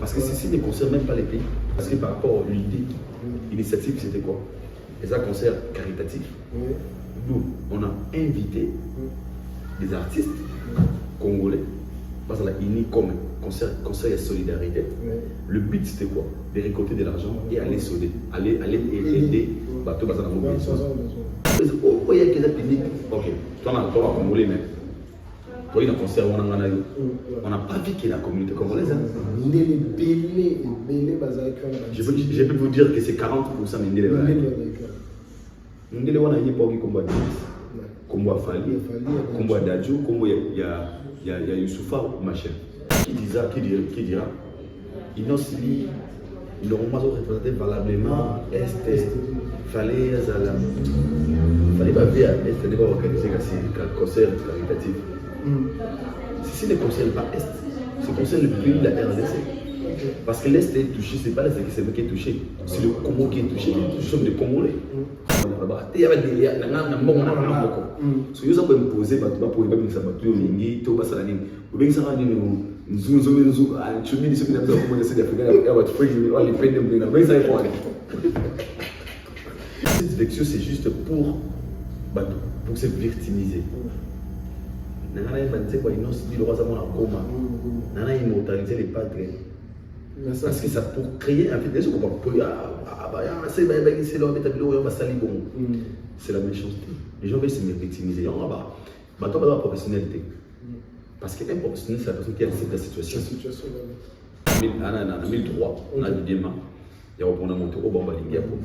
Parce que ceci ne concerne même pas les pays. Parce que par rapport à l'idée, l'initiative, c'était quoi? Les concerts caritatifs. Nous, on a invité des artistes congolais. Parce qu'on a uni comme concert et solidarité. Le but, c'était quoi? De récolter de l'argent et aller sauver, aller aider bateau dans la mobilisation. Oh, il y a quelques publics. Ok, toi, on a congolais, mais toi, il y a un concert, on n'a pas vu qu'il y a la communauté congolaise. Je peux vous dire que c'est 40% de Ndélé. Ndélé, on a une époque comme Kombo Fali, Kombo Dadjo, Kombo il y a Youssoufa, machin. Qui dira, ils n'auront pas représenté valablement Est, fallait pas faire Est, ne pas organiser un concert caritatif. Si ne concerne pas Est, ça concerne le pays de la RDC. Parce que l'Est est touché, c'est pas l'Est qui est touché, c'est le Congo qui est touché. Nous sommes des Congolais. Il y avait des liens, si vous avez imposé, vous pouvez pas faire ça, vous pouvez cette élection, c'est juste pour se victimiser. Immortaliser les padres. Parce que ça pour créer un fait, c'est la méchanceté. Les gens veulent se victimiser. On va pas de professionnalité. Parce qu'un professionnel, c'est la personne qui accepte la situation. En 2003, on a dit demain, il y a un monté au Bamba Lingapo.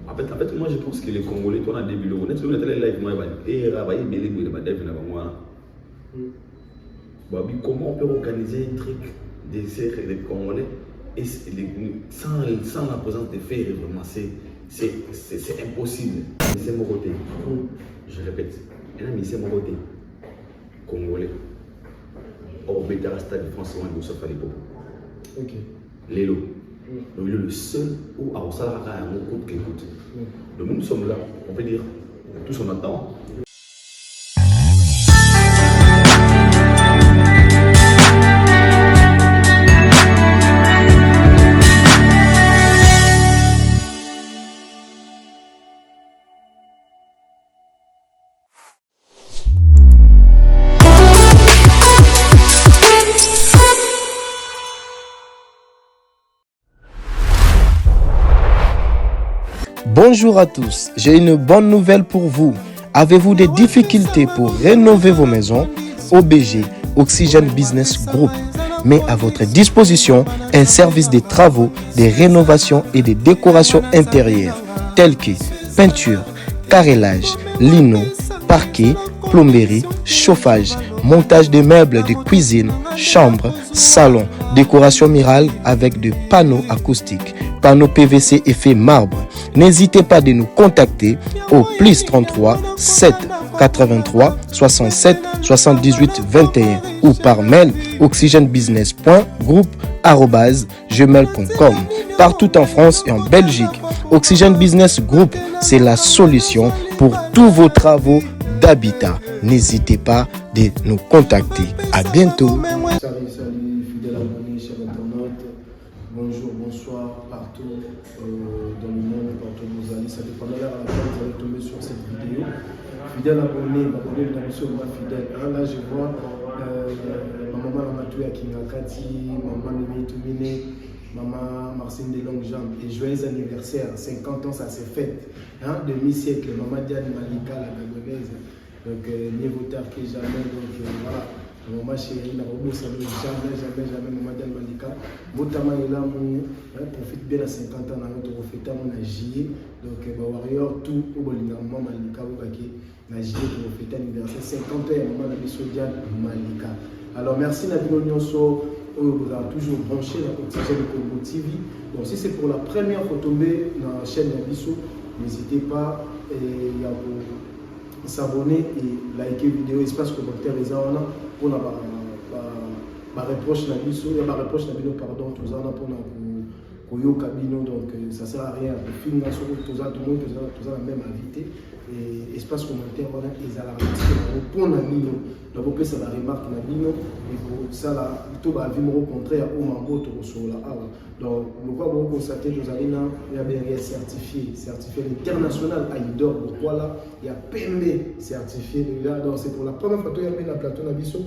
En fait, moi je pense que les Congolais, on a des bureaux. On a des live, moi, et travailler, mais les comment on peut organiser un truc des Congolais et sans la présence des faits, vraiment, c'est impossible. Mais c'est mon côté. Je répète, c'est mon côté. Congolais. Or, Bétara Stade de France, on a fait les Lélo. Donc, il est le seul où à Osala a un mot qui écoute. Donc, nous sommes là, on peut dire, tous on attend. Bonjour à tous, j'ai une bonne nouvelle pour vous. Avez-vous des difficultés pour rénover vos maisons? OBG, Oxygène Business Group, met à votre disposition un service de travaux, de rénovation et de décoration intérieure, tels que peinture, carrelage, lino, parquet, plomberie, chauffage, montage de meubles de cuisine, chambre, salon, décoration murale avec des panneaux acoustiques, panneaux PVC effet marbre. N'hésitez pas de nous contacter au plus 33 7 83 67 78 21 ou par mail oxygenebusiness.group@gmail.com. Partout en France et en Belgique, Oxygène Business Group, c'est la solution pour tous vos travaux d'habitat. N'hésitez pas de nous contacter. À bientôt. Salut, fidèles abonnés, chers internautes. Bonjour, bonsoir, partout dans le monde, partout où vous allez. Ça dépend de l'heure à laquelle vous allez tomber sur cette vidéo. Fidèles abonnés, abonnés de la mission, ma fidèle. Là, je vois ma maman Ramatou Akingakati, maman Mimi Toumine, maman Marcine de Longue Jambe. Et joyeux anniversaire, 50 ans, ça s'est fait. Demi-siècle, maman Diane Malika, la Gabonaise. Donc, mieux vaut tard que jamais. Donc, voilà. Maman chérie, la robot, ça ne jamais, maman Diane Malika. Motama est là, profite bien à 50 ans, notre profite à mon agier. Donc, warrior, tout, au Bolina, maman Malika, au baquet, nagier, profite anniversaire, 50 ans, maman la Diane Malika. Alors, merci, Nabil Nyonso, vous avez toujours branché la Oxygène Congo TV. Donc, si c'est pour la première fois tomber dans la chaîne Nabiso, n'hésitez pas à s'abonner et liker la vidéo, espace commentaire, les gens pour la reproche Nabiso, il y a la reproche Nabiso, pardon, tout ça pour Koyo Kabino, donc ça sert à rien. Le film, tout le monde, tout ça, même invité. Et espace commentaire, voilà, ils ont la pour la mino. D'abord, ça la remarque la mino. Et pour ça, là, tout va vivre au contraire, au mambo, tout sur la hawa. Donc, nous pouvons constater que nous avons un certifié international à Idor. Donc, voilà, il y a PMB certifié. Donc, c'est pour la première fois que il y a un plateau d'Abisso.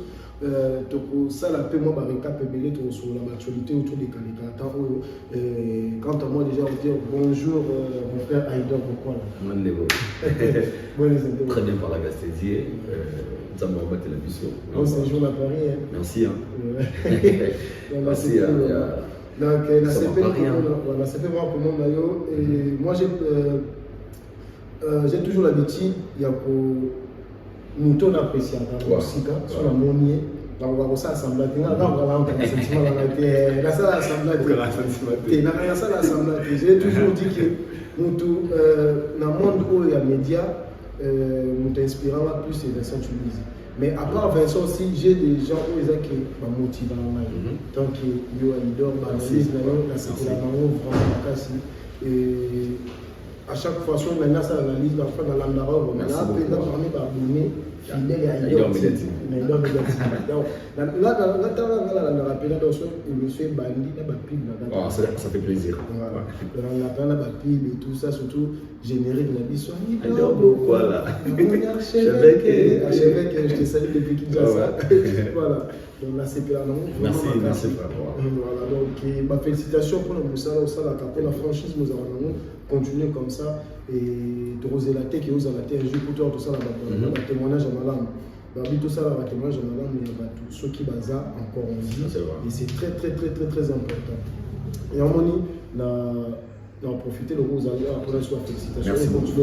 Ça la paix moi récap sur l'actualité autour des candidats. Quant à moi déjà on dit bonjour mon frère Aïdor, pourquoi très bien par la Gastésier, ça m'a battu la mission. C'est un jour à Paris. Merci. Merci. Donc la CP moi pour mon maillot et moi j'ai toujours l'habitude il y a pour nous ton apprécié dans musique sur la monie donc on va ça assemblage j'ai toujours dit que nous dans le monde où il y a médias nous inspirons plus c'est Vincent Tulizi. Mais à part Vincent aussi, j'ai des gens où ils ont motivé tant que yo Aïdor, analyse c'était la vraiment et à chaque fois, maintenant, ça analyse dans l'Andara, on a appelé dans l'armée par Boumé, fidèle et Aïdor. Là, il me fait bandi, ça fait plaisir. On a pile et tout ça, surtout générique de la mission. Voilà. Je te salue depuis qu'il dit ça. Voilà. Donc là, c'est là. Merci frère. Voilà, donc félicitations pour la franchise, nous allons continuer comme ça et de roser la tête et oser la tête. Je pour tout ça, la témoignage à madame. Tout ça, la témoignage à madame, il y a tout ce qui baza encore en vie. Et c'est très important. Et en moni, on a profité de vous aller après la félicitations. Merci beaucoup.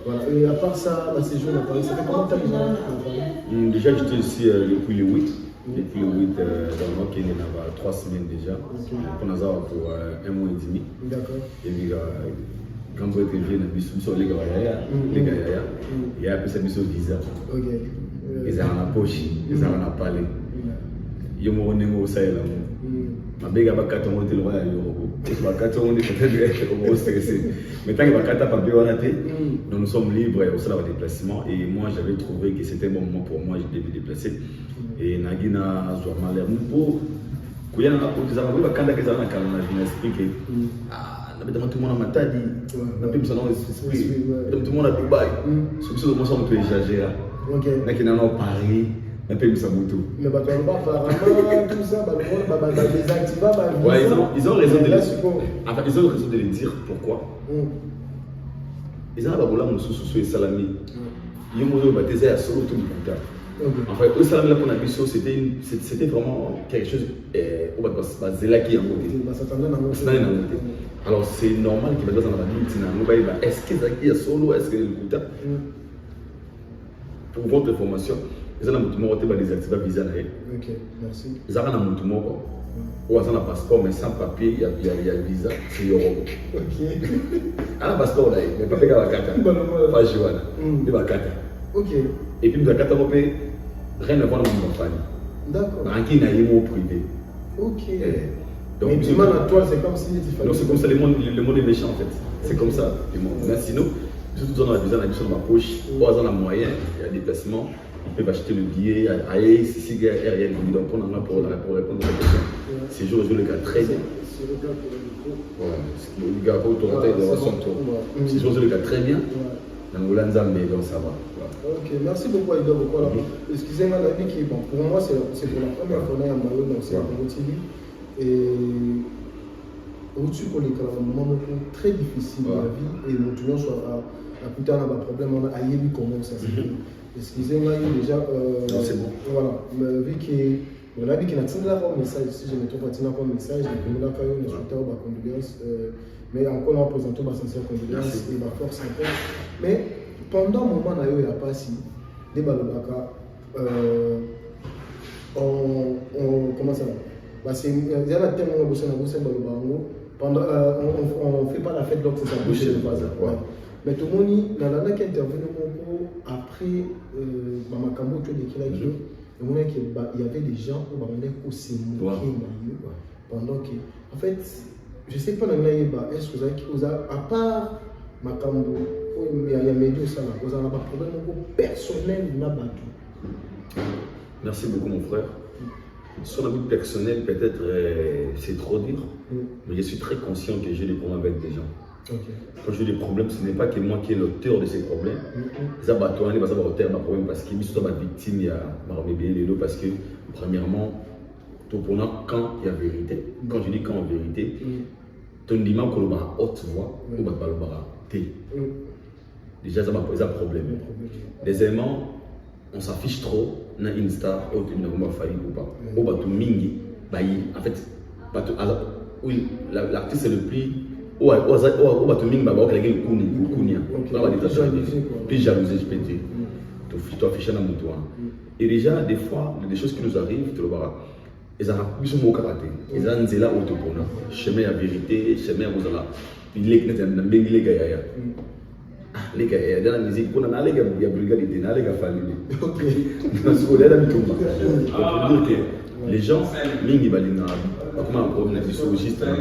Voilà. Et à part ça, la séjour à Paris, ça fait combien de temps que vous avez à Paris? Déjà, j'étais ici depuis le 8. Depuis le 8, dans le mois qui est 3 semaines déjà. On a pour 1 mois et demi. D'accord. Et puis, quand vous êtes venu, on a les gars, il y a un peu ça visa. Ok. Ils ont la poche, ils ont la palais. Ils ont un Sahel. Ma béga va 4 mois de l'euro. Il va 4 mois de l'euro stressé. Mais tant qu'il va 4 papiers, donc nous sommes libres au sein de déplacement. Et moi, j'avais trouvé que c'était un bon moment pour moi de me déplacer. Et Nagina a l'air pour. Quand il y a un peu de temps, quand il y a un peu de tout le monde a matadi, tout le monde a Dubaï. Surtout le monde sont un peu exagéré. Mais qui n'en ont Paris. Un peu ça boutou. Mais bah tu vas pas tout ça, désactiver. Ouais, ils ont raison de le dire. Enfin, ils ont raison de le dire. Pourquoi? Ils ont la boule sous et salami. Ils ont baptisé à solo tout le monde. Enfin, au salami là pour la mission, c'était vraiment quelque chose. On va pas zélaki en côté. Alors c'est normal qu'il y ait dans la vie. Est-ce qu'il y a solo, est-ce qu'il y a le coup? Pour votre information. Ils ont un désactivé visa. Ok, merci. Ils ont un passeport, mais sans papier, il y a le visa, c'est Europe. Ok. Un passeport là, mais pas la carte. Pas Joanna. Il va la carte. Ok. Et puis, la carte européenne, rien ne va dans mon famille. D'accord. Dans qui n'a pas de privé. Ok. Donc, mais tu m'as la toile, c'est comme si tu fallait. Non, c'est comme ça, le monde est méchant en fait. C'est comme ça, le monde. Mais sinon, surtout dans la visa, on a mis sur ma poche, pas dans la moyenne, il y a des déplacements. Ils peuvent acheter le billet à Aïe, si il y a rien qui doit prendre pour répondre à la question. C'est jour le cas très bien. C'est le cas pour le micro. Le gars pour ton taille de son tour. C'est jour le cas très bien. Dans le Lanza, mais donc ça va. Ok, merci beaucoup Aïdor. Excusez-moi, la vie qui, bon, pour moi, c'est pour la première fois à Mayo, donc c'est pour TV. Et au-dessus pour les cas, un moment très difficile de la vie, et nous tournons sur la putain de problème, on a aïe comment ça se fait. Excusez-moi, déjà, c'est bon. Voilà, vu que la vie qui n'a pas un message, si je ne trouve pas un message, je vais vous faire une condoléance, mais encore en présentant ma sincère condoléance et ma force encore. Mais pendant un moment, il n'y a pas si, des balobaka, comment ça va? Il y a un thème où on ne fait pas la fête, donc c'est ça bouche de base. Mais tout le monde, il y a intervenu après Makambo, il y avait des gens où on s'est moqué. pendant que, en fait, je ne sais pas, est-ce que vous avez, à part Makambo, il y a médias, vous avez un problème personnel na bateau. Merci beaucoup, mon frère. Sur la vie personnelle, peut-être c'est trop dire, mais je suis très conscient que j'ai des problèmes avec des gens. Okay. Quand j'ai des problèmes, ce n'est pas que moi qui est l'auteur de ces problèmes. Ça va tourner, ça va retenir ma problème parce que je suis victime, il y a parce que, premièrement, tout pour nous, quand il y a vérité, quand je dis quand en vérité, ton dimanche, qu'on a haute voix, ou va thé. Déjà, ça m'a posé un problème. Deuxièmement, on s'affiche trop dans Insta, ou tu n'as pas failli ou pas. Ou bah, tout mingi, en fait, oui, l'artiste est le plus. Ou bah, tout mingi, bah, il y a le kounia. Plus jalousé, je peux dire. Tu affiches dans mon toit. Et déjà, des fois, il y a des choses qui nous arrivent, tu le verras. Ils ont plus de mots karaté. Ils ont des là autopona. Chemin à vérité, chemin à vous allez. Il est les gars. Les gars, il y a la musique, on a les gars, il y a brigade, il y a les gars famille. Ok. Parce qu'on est là, pour dire que les gens, mingi balina, comment on a dit surgiste, on a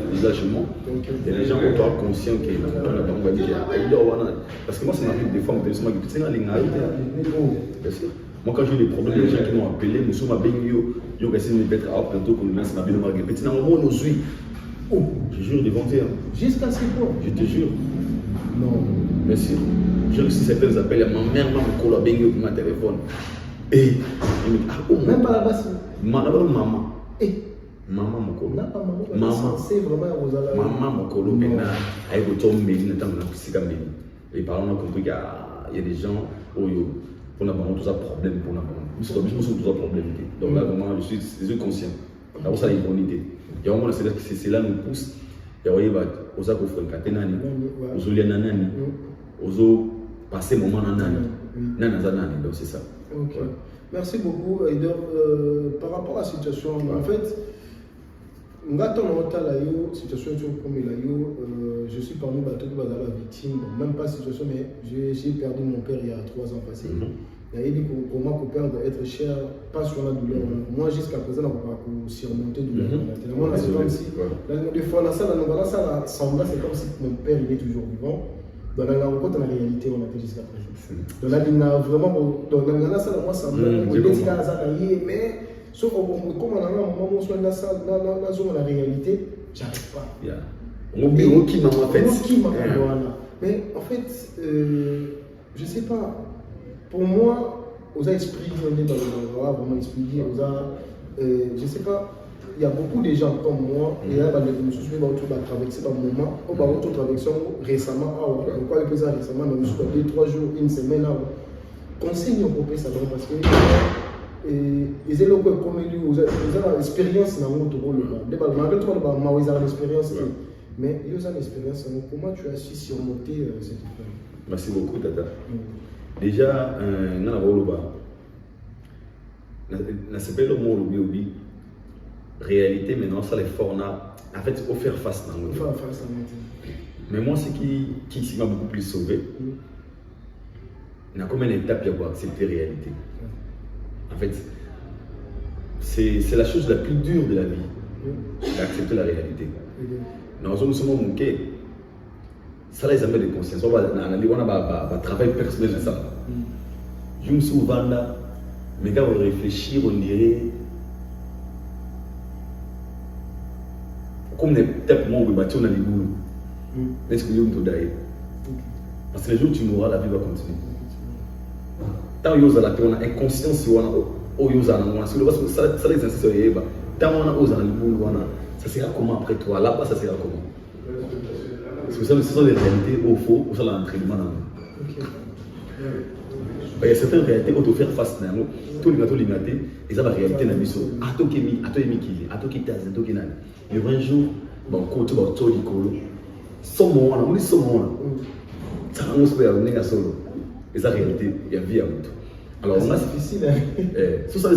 l'engagement. Et les gens ont pas conscient que on va dire parce que moi ça m'arrive des fois, on me dit c'est une ligne. Bien sûr. Moi, quand j'ai eu des problèmes, les gens qui m'ont appelé, nous sommes à Bengio, ils ont essayé de me mettre à bientôt qu'on nous lance ma belle marque. Petit, dans le moment, nous suit. Oh, je jure devant Dieu. Jusqu'à ce point. Je te jure. Non. Merci. Je reçois certains appels, ma mère m'a collé à Bengio pour mon téléphone. Et il me dit, ah, oh, même pas là-bas. Maman. Et maman mon colo. Maman. C'est vraiment aux maman mon colo. Maintenant, avec le temps, mais il n'y a pas de et par exemple, on a compris qu'il y a des gens pour n'avoir tous un problème pour n'avoir. Je suis tous un problème. Donc là, vraiment, je suis conscient. D'abord, ça a une bonne idée. Il y a vraiment c'est là nous pousse. Il y a aux actes de Katenani, aux Olianani, aux passer moment nanani. Donc c'est ça. Ok. Merci beaucoup, Heider. Par rapport à la situation, en fait, situation je suis parmi les victimes, même pas situation, mais j'ai perdu mon père il y a 3 ans passés. Il a dit comment mon père doit être cher, pas sur la douleur. Moi, jusqu'à présent, on va surmonter la douleur. C'est comme si, des fois, c'est comme si mon père il est toujours vivant. Dans la réalité, on a fait jusqu'à présent. Dans la ligne, vraiment, dans la salle, moi, ça me mais sauf comme on a un moment où on a la zone de la réalité, j'arrive pas. Mais en fait, je sais pas, pour moi, on a expliqué, vraiment expliqué, je sais pas, il y a beaucoup de gens comme moi, et là, je suis traversé par moment, on va traverser récemment, pourquoi il peut ça récemment, mais je suis 2-3 jours, une semaine, conseil pour payer ça parce que ils ont l'expérience dans notre rôle. Malgré tout, ils ont l'expérience, mais ils ont l'expérience. Comment tu as su surmonter cette épreuve? Merci beaucoup, Tata. Déjà, dans la rôle, le mot réalité, maintenant, ça les fort, en fait, il faut faire face dans le monde. Mais moi, ce qui m'a beaucoup plus sauvé, il y a combien d'étapes pour accepter la réalité. En fait, c'est la chose la plus dure de la vie, d'accepter la réalité. Dans un moment où ça les amène de conscience, on va travailler personnel de ça. Je me suis ouvert là, mais quand on réfléchit, on dirait comme les étapes où on va bâtir dans les boulots. Est-ce que vous d'ailleurs? Parce que les jours où tu mourras, la vie va continuer. Tant que vous avez une inconscience, vous avez ça les insiste. Tant que vous avez ça sera comment après toi? Là-bas, ça sera comment? Parce que ce sont des réalités au faux, ou ça l'entraînement. Il y a certaines réalités où tu fais face à tout le gâteau, et ça va réalité dans la vie. À toi qui est à toi qui est à toi qui est là. Le vrai jour, côté de tout le colo, sommes on est sommes ça va nous faire un solo. Et ça réalité, il y a vie à tout. Alors on a difficile. Tout ça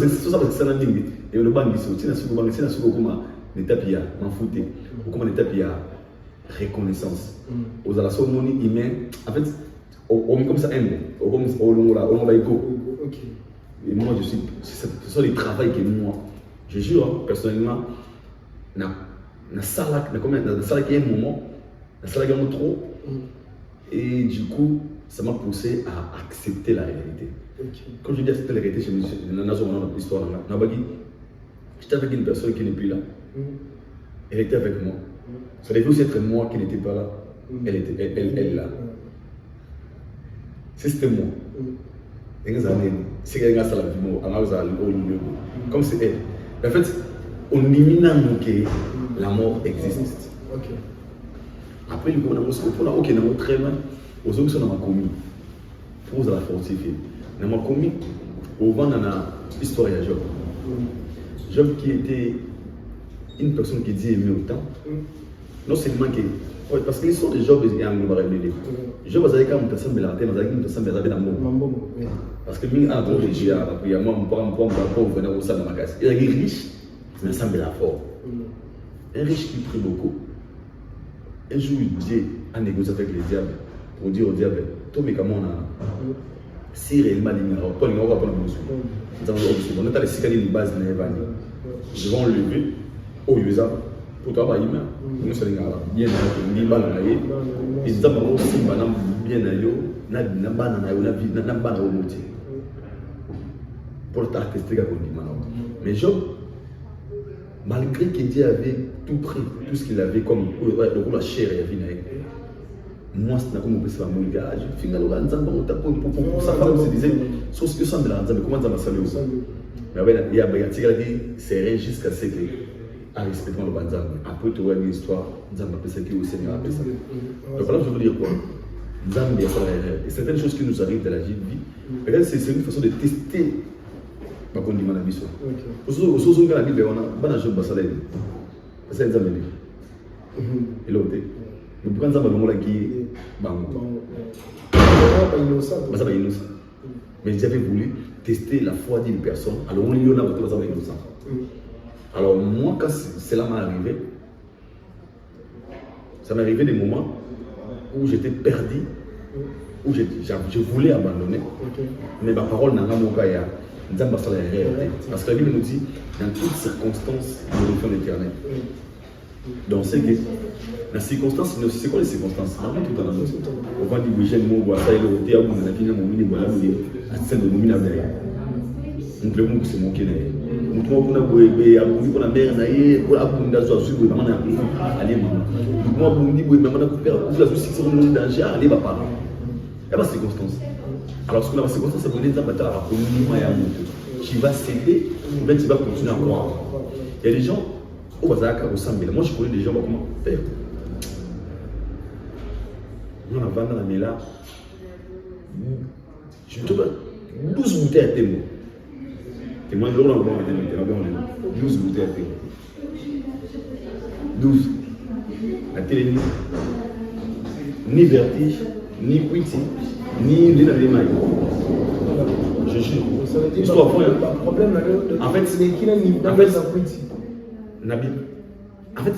c'est un ligne. Et le banc ici, tu n'as pas comment l'étape il y a m'en foutre. Ou comment l'étape il y a reconnaissance. Aux à la sonomie humaine, en fait, on comme ça aime. On va go. Et moi je suis, ce sont les travaux que moi Je jure, hein, personnellement, dans la salle qui est un moment, la salle qui est un trop, et du coup, ça m'a poussé à accepter la réalité. Quand je dis accepter la réalité, je me suis dit, dans l'histoire, j'étais avec une personne qui n'est plus là. Elle était avec moi. Ça devait aussi être moi qui n'étais pas là. Elle est là. Si c'était moi, comme c'est elle. En fait, on élimine que la mort existe. Après, on a ok, on a très loin. Aux hommes, on a commis. Pour la fortifier. On a commis. Au vent, on a l'histoire de Job. Job qui était une personne qui dit aimer autant. Non seulement que. Parce que l'histoire de Job est un peu révélé. Job a dit une personne de la terre, une personne de la terre. Parce que lui, a dit, il y a moi, on venir au sein de ma casse. Il est riche, mais il semble la fort. Un riche qui prie beaucoup. Un jour, Dieu a négocié avec les diables pour dire au diable, toi, mais comment on a. Si réellement, il va pas prendre le monsieur. On a les cicatrices de base de l'évangile. Ils vont lever, au lieu pour toi, il m'a. Nous sommes bien ni ban na ye. Ils ont aussi bien na yo, na ban na yo, na ban au moti. Pour t'attester comme dit maintenant. Mais Job, malgré que Dieu avait tout pris, tout ce qu'il avait comme la chair et la vie, moi c'est comme on peut se faire mon gars. Je finis à l'oranzan pour sa femme se disait, sauf que ça me l'a dit, mais comment ça m'a salué? Mais il y a c'est rien jusqu'à ce que à respecter le banzan. Après, tu vois une histoire, nous avons appelé ça qui est au Seigneur appelé ça. Donc là, je veux dire quoi? Nous avons bien fait. Et certaines choses qui nous arrivent dans la vie, regarde, c'est une façon de tester ma condition dans la vie. Au sens où la Bible, on a pas de choses basales. C'est ça, nous avons dit. Et l'autre, nous prenons ça, nous avons dit, ça va innocent. Mais j'avais voulu tester la foi d'une personne, alors on lui a dit que ça va innocent. Alors moi, quand cela m'est arrivé, ça m'est arrivé des moments où j'étais perdu, où je voulais abandonner, mais ma parole n'a pas mon cas. Parce que la Bible nous dit, dans toutes circonstances, nous refaisons l'éternel. Donc c'est que, la circonstance, c'est quoi les circonstances? On va dire que j'aime mon ça, il est au on a fini mon mini, voilà, à scène de mon derrière. On peut vous c'est mon qui est. Nous trouvons qu'on a boué, à bout qu'on a mère naïe, pour la boue d'azou, sur le maman à aller maman. Moi, vous me dites, oui, maman a coupé, vous avez aussi sur le danger, allez, va pas. Il y a pas de circonstance. Alors, ce qu'on a pas circonstance, c'est qu'on est à la communauté. Tu vas céder, ou bien tu vas continuer à croire. Il y a des gens, au Bazaka, au Sambela. Moi, je connais des gens, comment faire. Nous, on a vendu la méla. Je te donne 12 bouteilles à témoin. Témoin de l'eau, on va mettre 12 bouteilles à témoin. 12. La télé, ni vertige, ni quitty, ni l'émail. Je jure. Histoire pour problème. En fait, c'est qu'il a une Nabi. En fait,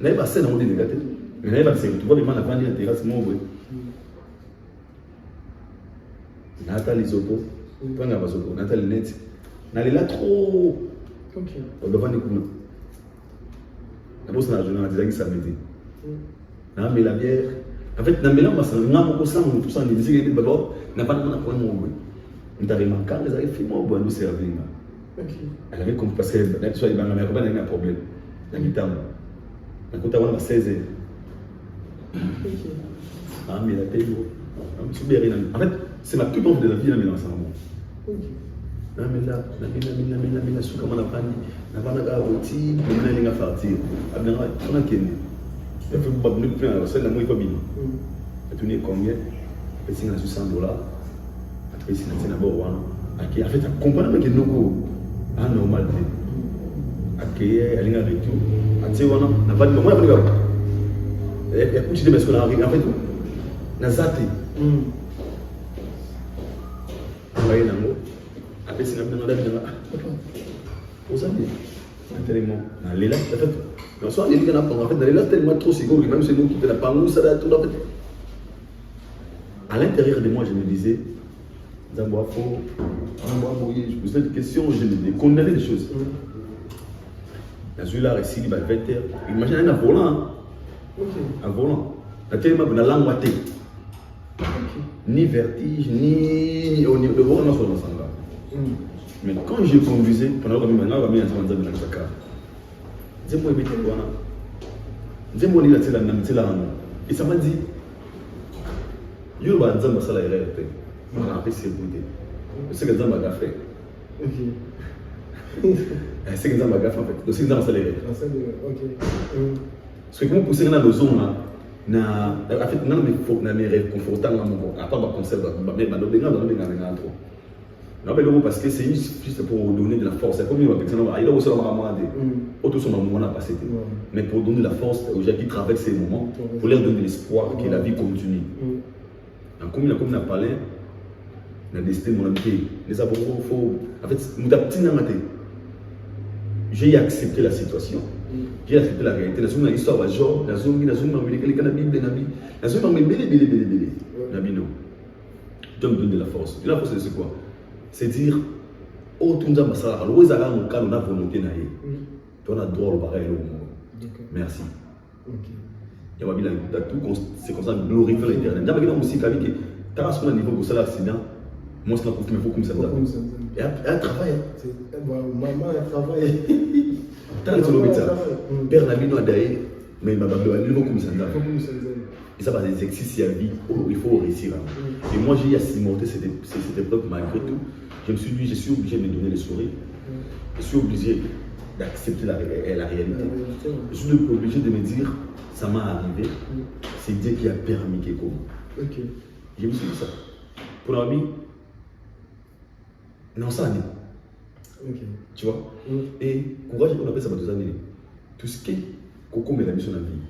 n'avez pas scène à monter des gâteaux. Mais n'avez pas scène. Tu vois les gens à la terrasse, moi, oui. Nathalie Zopo, toi, n'a pas Zopo. Nathalie Net. N'allez là trop. Ok. On doit vendre des coups. La bosse dans la journée, on a dit que ça m'aide. On a mis la bière. En fait, on a mis la masse. On a beaucoup de sang, tout ça, on a dit que n'a pas de monde à prendre mon goût. On a remarqué, les avez fait moi, nous servir. Elle avait compris parce que la avait un problème. La mi-temps. La côte avant, 16 ans. Ah, mais la paix, en fait, c'est ma plus grande de la vie, la mélange ensemble. Non, mais là, la souka, on a pas rôti, on a partir. On a kenné. Il faut pas nous prendre, c'est la moitié comme il. Tu n'es combien? C'est $100. Après, c'est d'abord. En fait, comprendre que nous avons normal. Accueillir, aller avec tout. Tu sais, on n'a pas de moment. Il y a beaucoup de choses qu'on a arrivé. En fait, on a zaté. On va y aller dans l'eau. Après, c'est dans la vie. Vous avez tellement. Dans les lacs, en fait, dans le soir, il y a dans les lacs tellement trop c'est même c'est nous qui te la parlons, ça va tout en fait. À l'intérieur de moi, je me disais, Zamboa faut, je posais des questions, je me condamnais des choses. Dans là, ici, il va 20h. Imagine un volant. Hein? Un volant. Tellement que la langue a été. Ni vertige, ni au niveau de volant, on s'en va. Mais quand j'ai conduisé, pendant que maintenant, on va mettre un dans sa carte. Dis-moi, mais dis-moi, il a tiré la langue. Et ça m'a dit, il y a un zamba ça la erreur. On a appris c'est goûté. C'est que zamba a fait. C'est que zamba a fait en fait. C'est que zamba ça la erreur. Parce que comment pousser dans la zone là, en fait, non mais faut na me réconfortant là mon à part ma conserve, mais dans le trop. Non mais parce que c'est juste pour donner de la force. C'est comme une personne il a aussi la ramade. Auto son moment n'a pas été. Mais pour donner la force aux gens qui traversent ces moments, pour leur donner l'espoir que la vie continue. Comme il a parlé, il a décidé de mon ami. Les abonnés, en fait, nous avons petit namaté. J'ai accepté la situation. J'ai accepté la réalité. Nous avons une histoire de genre, nous avons une cannabis, nous avons une belle. Non. Donc, donner de la force. Et la force, c'est quoi? C'est dire, oh, tout le monde a ça. Alors, où est-ce qu'on a volonté d'aller? On a droit au pareil. Merci. Il y a tout, c'est comme ça, glorifier l'éternel. Il y a aussi qui quand on a un niveau de ça, l'accident, moi, c'est la pour qu'il me faut comme ça. Et elle travaille. Maman, elle travaille. Tant que tu l'as ça, père n'a pas d'ailleurs, mais ma maman, elle est comme ça. Et ça va des exercices à la vie, il faut réussir. Et moi, j'ai assiminé cette épreuve malgré tout. Je me suis dit, je suis obligé de me donner le sourire. Je suis obligé d'accepter la réalité. Je suis obligé de me dire, ça m'est arrivé, c'est Dieu qui a permis quelque chose. Je me suis dit ça. Pour la vie, non, ça n'est. Tu vois? Et courage, on appelle ça deux années. Tout ce qui est Coco met la mission dans la vie,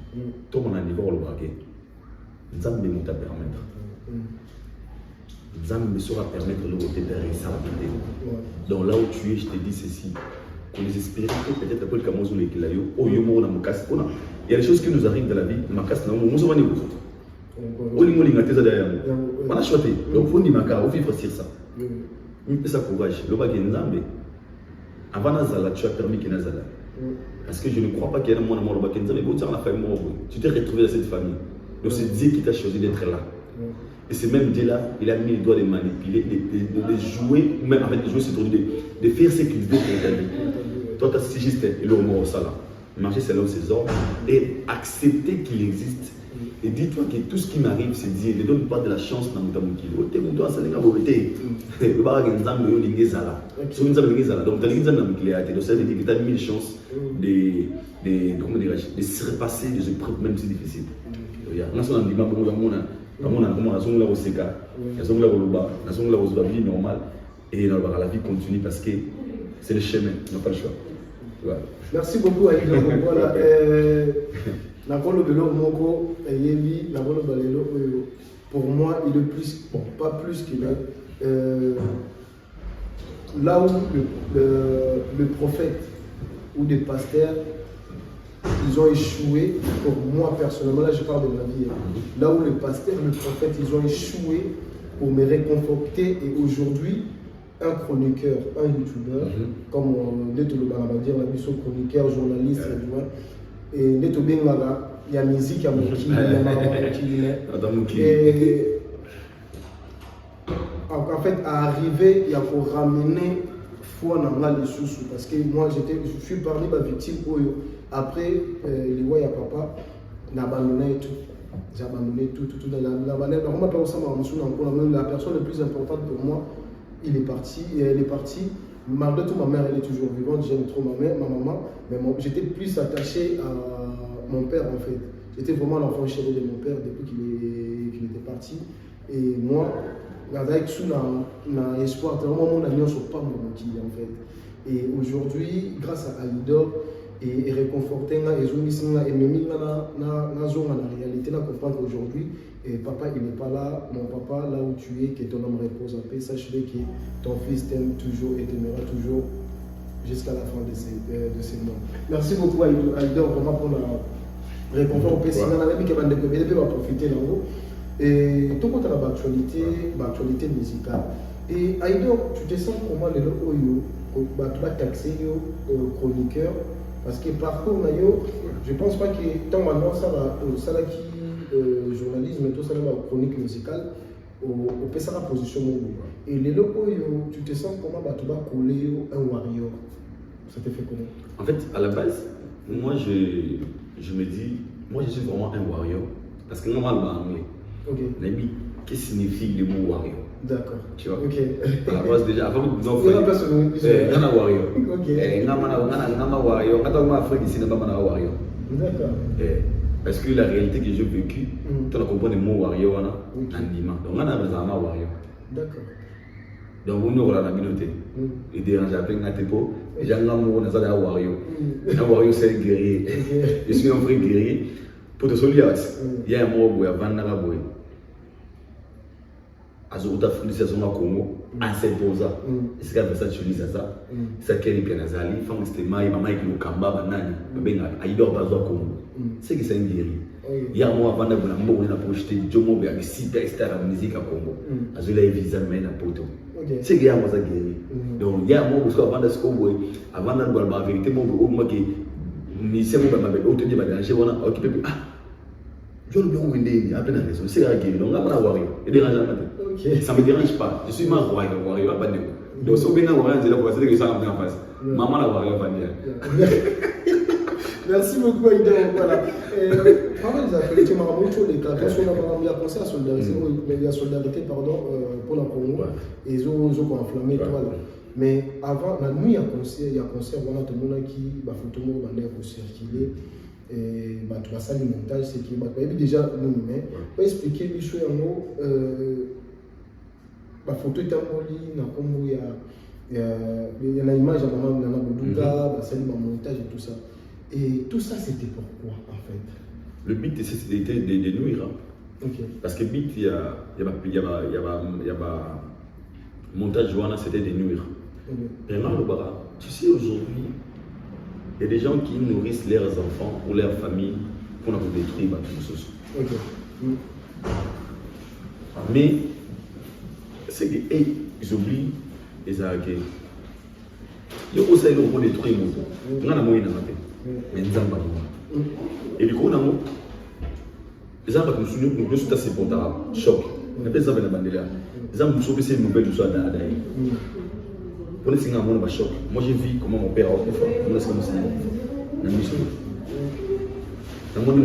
toi, on a un niveau le braquet. Nzambe me t'a permettre. Nzambe me saura permettre le côté de responsabilité. Donc là où tu es, je te dis ceci. Qu'on les espère peut-être après le Cameroun les Kilayo, oh yomo na mukasi. Il y a des choses qui nous arrivent dans la vie, mukasi na nous sommes vous. On est moins lingaté ça derrière nous. On a choisi. Donc faut dire maka, on vivre sur ça. Mais ça courage. Le bagage Nzambe. Avant Nazala, tu as permis que Nazala. Parce que je ne crois pas qu'il y ait un monde à Moroba Nzambe. Tu t'es retrouvé dans cette famille. Donc c'est Dieu qui t'a choisi d'être là. Et c'est même Dieu là, il a mis le doigt de manipuler, de jouer, ou même avec de jouer ce truc, de faire ce qu'il veut pour ta vie. Toi, tu as juste le remords au salaire. Marcher selon ses ordres et accepter qu'il existe. Et dis-toi que tout ce qui m'arrive, c'est Dieu. Ne donne pas de la chance dans mon temps. Tu es le bar est Nzambe yo lingezala. So Nzambe lingezala. Donc tu as l'Nzambe dans le donc ça veut dire que tu as mille chances de se repasser des épreuves même si difficiles. Là, on a dit la vie normale et la vie continue parce que c'est le chemin, on n'a pas le choix. Ouais. Merci beaucoup Aïda. Voilà, pour moi, il est plus, bon, pas plus qu'il est. Là où le prophète ou des pasteurs, ils ont échoué, pour moi personnellement, là je parle de ma vie, là où le pasteur, le prophète, ils ont échoué pour me réconforter et aujourd'hui, un chroniqueur, un youtubeur, comme on dit, on va dire la mission chroniqueur, journaliste, et Neto Bengaga, il y a musique, il y a Moukili, et en fait, à arriver, il y a pour ramener foi dans les sous parce que moi je suis parmi ma victime. Après, les voix, il y a papa, j'ai abandonné tout. J'ai abandonné tout. La personne la plus importante pour moi, elle est partie. Malgré tout, ma mère, elle est toujours vivante. J'aime trop ma maman. Mais j'étais plus attaché à mon père, en fait. J'étais vraiment l'enfant chéri de mon père depuis qu'il était parti. Et moi, avec tout l'espoir, vraiment mon alliance au pas mon qui en fait. Et aujourd'hui, grâce à Alidor, et réconforter et même la réalité, là, comprendre qu'aujourd'hui, papa il n'est pas là, mon papa là où tu es, que ton homme repose en paix, sache-le que ton fils t'aime toujours et t'aimera toujours jusqu'à la fin de ces mois. Merci beaucoup Alidor vraiment pour la réconfort au paix. Sinon, on a mis qu'il va profiter là-haut. Et tout compte à l'actualité musicale. Et Aïdor, tu te sens comment les Oyo, tu vas taxer chroniqueur, parce que parcours, je ne pense pas que tant maintenant ça va qui journalisme, tout ça, la chronique musicale, on peut ça la position. Et les Oyo, tu te sens comment tu vas coller un warrior. Ça te fait comment? En fait, à la base, moi je me dis, moi je suis vraiment un warrior, parce que normalement, anglais. Ok. Qu'est-ce que signifie le mot warrior? D'accord. Tu vois? Ok. À la base déjà, avant que nous Il y a la personne qui warrior. Ok. Warrior. Quand on m'a fait ici, on n'a pas warrior. D'accord. Parce que la réalité que j'ai vécue, tu as compris le mot warrior, on a un dimanche. Donc on a besoin d'un warrior. D'accord. Donc on aura la communauté. Et déranger après un tepo. Et j'ai un amour, on a un warrior. Un warrior, c'est un guerrier. Je suis un vrai guerrier. Pour te solidaire, il y a un mot où il y a 20 ans. Azoruta fundisa zoma Congo ansepoza isika vesa chulisa za sakeli pia nazali fango stemai mama ikilukamba banani babenga aidor bazwa Congo c'est que c'est un guerrier ya moi avant de na mbo na projeter jomo be akisipa star la musique à Congo azola visa mena poto c'est que ya moi ça guerrier donc ya moi parce avant de ce Congo avant de la vérité moi au que ni c'est moi ba o te di ba danger wana occupé je ne peux pas appeler la raison. C'est la guerre. Donc, on va avoir et dérange pas. Ça ne me dérange pas. Je suis ma warrior, warrior, pas de donc, si on vient à warrior, c'est que ça va en face. Maman la warrior va dire. Merci beaucoup, Aïda. Voilà. Parmi les appels, tu m'as remonté les cas. Parce qu'on a pensé à la solidarité, pardon, pour la Congo. Et ils ont enflammé tout. Mais avant, la nuit, il y a un concert, voilà, tout le monde qui va photo, va circuler. Et tu vas ça le montage c'est qui déjà nous mais pour expliquer les choses en haut la photo est en ligne na comme il y a une image à maman nana Boudouga ça le montage et tout ça c'était pourquoi en fait le but c'était de nuire parce que but il y a montage c'était de nuire tu sais aujourd'hui il y a des gens qui nourrissent leurs enfants ou leurs familles pour nous détruire tout ça. Mais c'est qu'ils oublient les arrêtés. Ils ont aussi détruire les motos. On a moyen mais ils n'ont pas et du coup, on a les gens qui nous sont assez pour choc. On appelle ça la bandera. Les gens qui sont assez mauvais du soir d'ailleurs. Pour les signes mon choc. Moi j'ai vu comment mon père a fait fort. Moi c'est comme ça. La mission. Dans mon de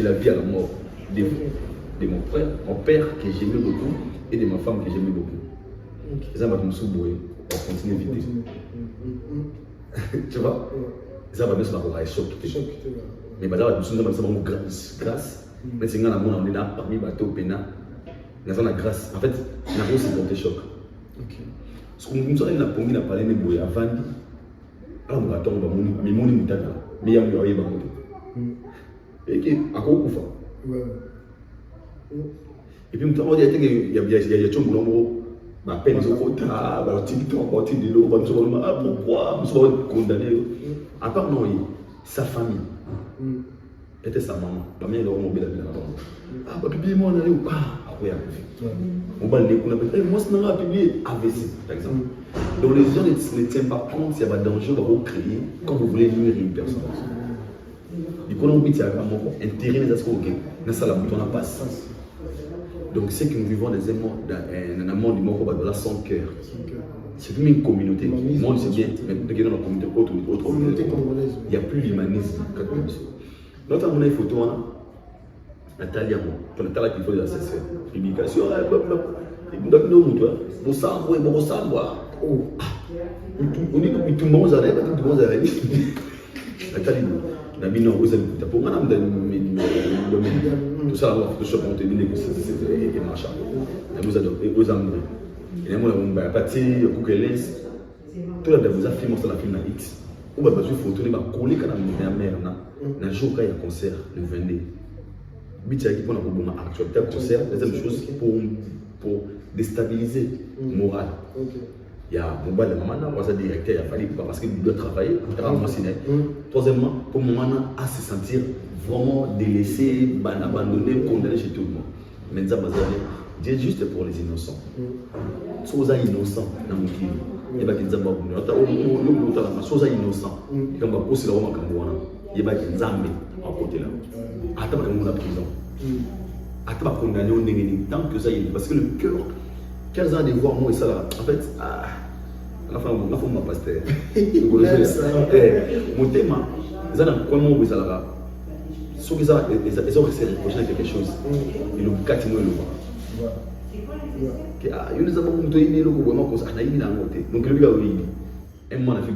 la vie à la mort de mon frère, mon père que j'aimais beaucoup et de ma femme que j'aimais beaucoup. Les gens vont me souboyer pour continuer vite. Tu vois? Les gens vont me souboyer pour choc. Mais bah là, nous sommes grâce. Mais c'est un amour on est là parmi bateau pena. Nous avons la grâce. En fait, nous avons aussi porté choc. Ce que nous avons na parlé de boya vandi. Alors nous attendons mais mon mutaka. Mais il y a eu et qui a kufa. Et puis nous avons dit il y a chombo ma peine au quota, ba TikTok, ba Tindelo, ba pourquoi nous sommes condamnés. À part non, sa famille. Était sa maman. La mère leur mobile la maman. Ah, bah publier moi on allait ou après on va les qu'on appelle moi c'est pas publier AVC par exemple. Donc les gens ne tiennent pas compte s'il y a un danger va vous créer quand vous voulez nuire une personne. Du coup on dit à mon intérêt les aspects OK. Dans ça la bouton la passe. Donc c'est que nous vivons dans un monde du monde dans sans cœur. C'est comme une communauté. Le monde c'est bien mais dans la communauté autre il n'y a plus l'humanisme. Notre mon photo Natalia pour Natalia qui fait la publication donc nous toi vous savez bon savoir oh on dit tout le monde arrive tout le monde arrive Natalia na bino vous allez pour moi tout ça la Photoshop on te dit que c'est machin nous adopter aux amours et moi on va partir Google tout là vous affirmez ça la film X ou pas sur photo les coller quand la mère na jour quand il y a concert le 22 but qui pour la bonne actualité concert deuxième chose pour déstabiliser moral il y a mon bal maman là ça directeur il a fallu parce qu'il doit travailler troisièmement pour maman à se sentir vraiment délaissé abandonné condamné chez tout le monde mais ça Dieu juste pour les innocents. Soza innocent dans mon kili. Il va dire Nzamba Bunde. Soza innocent. Quand on va poser la Roma Kamouana, il va dire Nzambe à côté là. Attends, on a prison. Attends, condamné au négatif. Tant que ça y est. Parce que le cœur, 15 ans de voir moi et ça là. En fait, la femme m'a pasteur. Mon thème, ils ont quoi mon ça là. Ceux qui ont reproché quelque chose, ils ont quatre mois le voir. Il nous a beaucoup de temps, donc le gars un mois a fait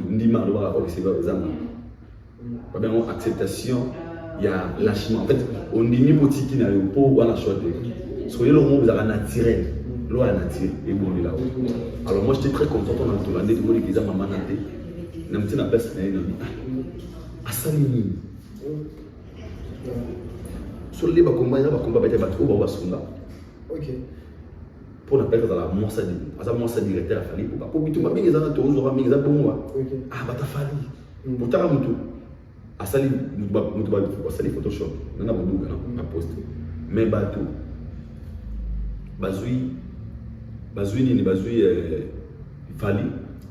acceptation, il y a lâchement. En fait, on dit ni motif qui n'a pas ou à la chose. Soyez le monde naturel, l'eau est naturelle et bon là. Alors moi j'étais très content on a tout l'année de moi qui a maman naté, n'a pas de personne à Salini. Sur les combat battre battre au bas sonda. OK. Pour l'appeler dans la mossa directeur à Fali pour bitu ma bingi zana tozo ba bingi za bomwa. Ah bata Fali. Pour tara mutu. A sali mutu ba sali Photoshop. Nana boduga na poste. Mais bato. Bazui ni bazui Fali.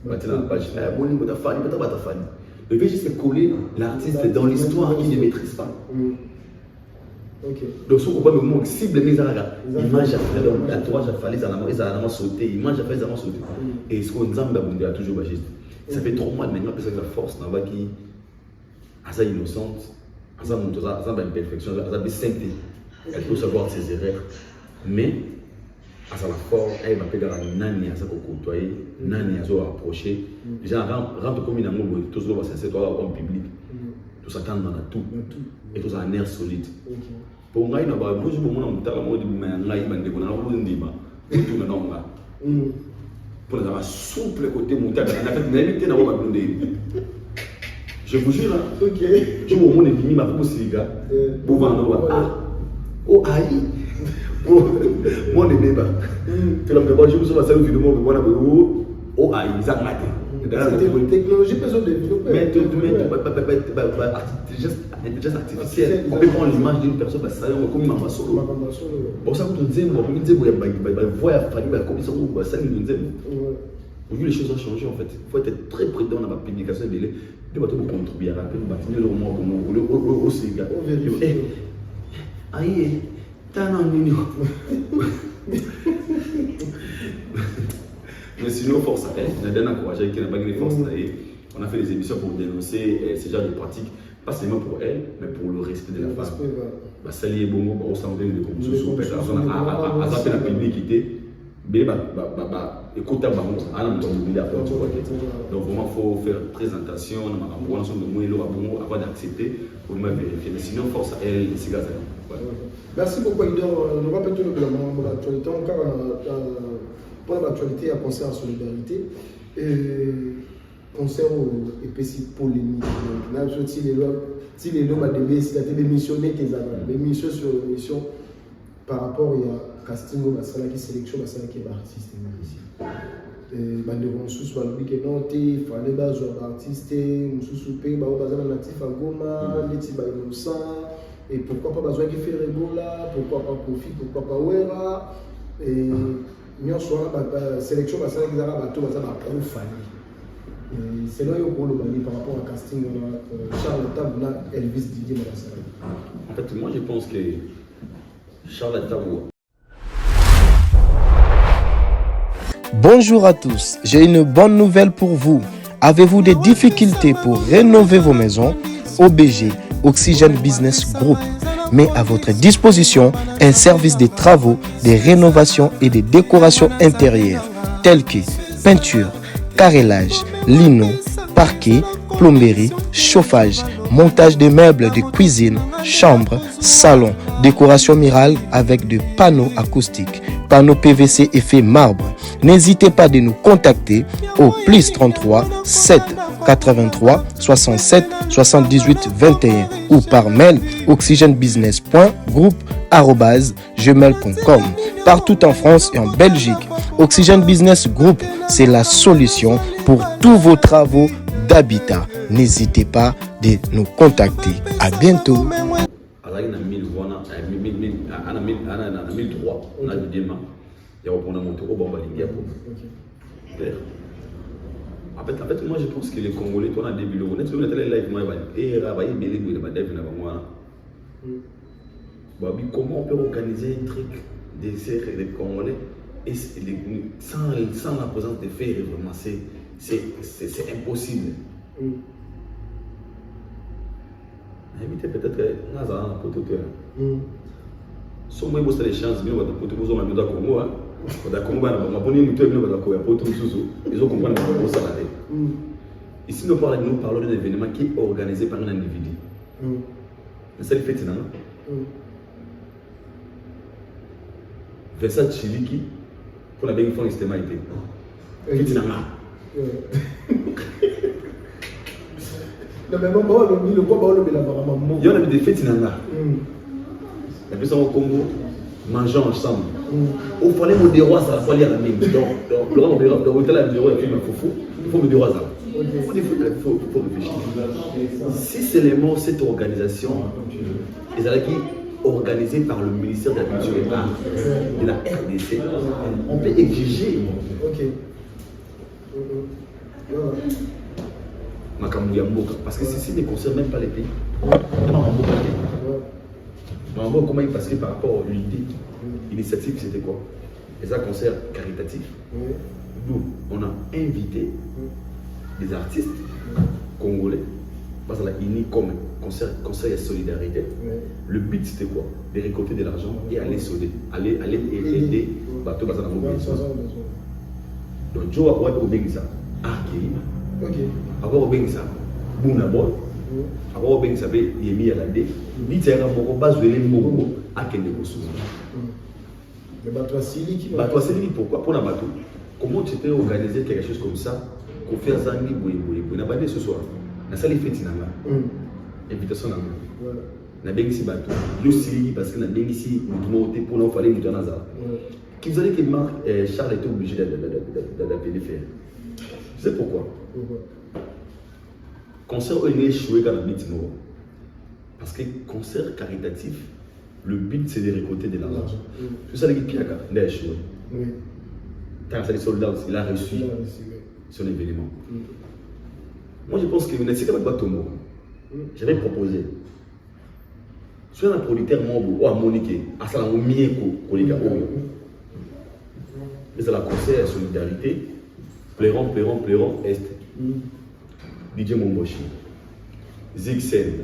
Batela la page. Boni bata Fali, bata Fali. Le but c'est coller l'artiste dans l'histoire qu'il ne maîtrise pas. Okay. Donc, ce qu'on voit, le cible, les images à faire, le tatouage à faire, les animaux sauter, images à faire, les animaux sauter. Et ce qu'on a toujours bagiste. Ça fait 3 mois maintenant que c'est la force, qui est innocente, qui a une imperfection, qui a une sainteté. Elle peut savoir ses erreurs. Mais, à la force, elle va péter la nani, à sa côtoyer, nani, à sa approcher. Les gens rentrent comme une amour, tout ça va s'asseoir en public. Tout ça tend dans tout. Et tout ça a un air solide. Pour moi, il y a un peu de pour les souple côté montagne. Je vous jure, je vous montre les ma possible. Pour vendre. Oh, aïe. Moi, les débats. Tu l'as fait, je vous ai fait une vidéo. Oh, aïe, ils ont maté. C'était technologie besoin de développer. Mais intelligence artificielle. On peut prendre l'image d'une personne, ça y est, comme Maman Solo. Pour ça, vous nous dites, vous nous dites, vous avez fallu, comme ça, vous nous dites. Aujourd'hui, les choses ont changé en fait. Il faut être très prudent dans la publication de l'élève. Nous devons contribuer à rappeler, nous bâtir le moment au Séga. Aïe, t'as un mignon. Mais sinon, force à elle, on a bien encouragé qu'elle n'a pas gagné force à elle. On a fait des émissions pour dénoncer ce genre de pratiques, pas seulement pour elle, mais pour le respect de la femme. Ça lié bon, on s'en donne de construction, à ça fait la publicité, mais écoute à Baron, à la maison de l'île. Donc vraiment, il faut faire présentation, on a ensemble de moi et l'eau avant d'accepter pour me vérifier. Mais sinon, force à elle, c'est gaz. Merci beaucoup, Leader. Nous rappelons tout le gouvernement de l'actualité. Pour l'actualité, il y a concert à solidarité. Concert et puis polémique. Là, si les lois devaient citer des missionnaires qui ont des missions sur l'émission par rapport à casting au Basala qui sélection Basala qui est artiste ici. On sous le week non il fallait baser artiste on sous payer bazala natif à Goma les tiba innocent et pourquoi pas besoin qui fait Rebola pourquoi pas Kofi pourquoi pas Wera et nous soit sélection Basala qui a bateau bazala pro famille. C'est là où on le par rapport au casting Charles Tabou Elvis Didier Basala. En fait, moi je pense que Charles Tabou. Bonjour à tous, j'ai une bonne nouvelle pour vous. Avez-vous des difficultés pour rénover vos maisons? OBG, Oxygène Business Group, met à votre disposition un service de travaux, de rénovation et de décoration intérieure, tels que peinture, carrelage, lino, parquet, plomberie, chauffage, montage de meubles de cuisine, chambre, salon, décoration murale avec des panneaux acoustiques, panneaux PVC effet marbre. N'hésitez pas de nous contacter au +33 7 83 67 78 21 ou par mail oxygenebusiness.group@gmail.com. Partout en France et en Belgique, Oxygène Business Group, c'est la solution pour tous vos travaux d'habitat. N'hésitez pas de nous contacter. À bientôt. En fait, moi je pense que les Congolais, toi, on a des bureaux. On est sur le live, moi, et Rabaye, Bélé, comment on peut organiser un truc des Congolais et sans la présence des faits, vraiment, c'est impossible. Inviter peut-être Nazar pour tout le monde. Si on a des chances, nous allons pour tout le monde, Congo. Ils ont compris que ça. Ici, nous parlons d'un événement qui est organisé par un individu. C'est le fait, non? Versa Chiliki, pour la bien faire une été. Non, mais bon, le quoi, le il y a des fêtes nanga. La personne au Congo mangeant ensemble. Au fallait me déroyer ça, il fallait la même. Donc, le hôtel a dit il faut me déroyer ça. Il faut réfléchir. Si c'est les mots, cette organisation, ils allaient organisée par le ministère de la Culture et de la RDC, on peut exiger. Parce que ceci ne concerne même pas les pays. Comment il passait par rapport à l'idée? L'initiative, c'était quoi? Les concerts caritatifs. Nous, on a invité des artistes congolais. Parce qu'on a uni comme concert et solidarité. Le but, c'était quoi? De récolter de l'argent et aller aider Bateau Bazana Mobilisation. Donc, Joe a obéi ça. Avoir obéi ça. Bouna Boy. Avoir obéi ça. Il est mis à la dé. Il dit à mon base de l'Embogo à Kendekosu. Mais Bateau Siliki. Pourquoi? Pour la bateau. Comment tu peux organiser quelque chose comme ça? Qu'on fait Zangi Boui. On a pas ce soir. Na sali fête nanga. Invitation nanga. Na bengi bateau. Yo Siliki parce que na bengi si mutumote pour nous fallait mutu naza. Qui vous allez que Charles était obligé d'appeler faire. Tu sais pourquoi? Concert est échoué dans la Bitimo. Parce que concert caritatif, le but c'est de récolter de l'argent. Tout ça, les Piaga, il a échoué. Quand les soldats, il a reçu son événement. Moi je pense que vous n'êtes pas Batomo. J'avais proposé. Soit un producteur membre ou à Monique, à ça, on mien pour les gars. Mais c'est la concert et solidarité. Pleurons, Est. DJ Momboshi. Zixen.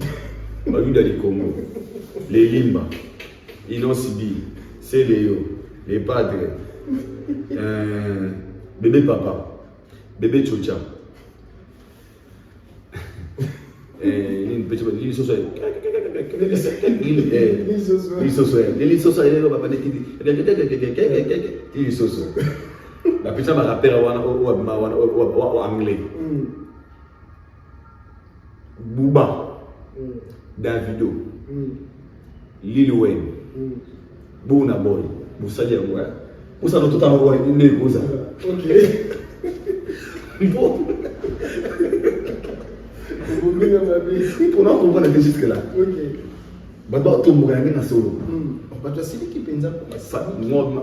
Baluda di Congo. Les Limba. Inon Sibi. Céléo. Les Padres. Bébé Papa. Bébé Tchocha. L'île Sosoe. L'île Sosoe. La petite m'a rappelé au anglais. Bouba, Davido, Lil Wayne, Bouna Boy, Boussali Amoué. Boussa nous tout en haut, il n'est pas ça. Ok. Bon. Pour nous, on va aller jusque-là. Ok. Maintenant, tout le monde est en solo. Moi,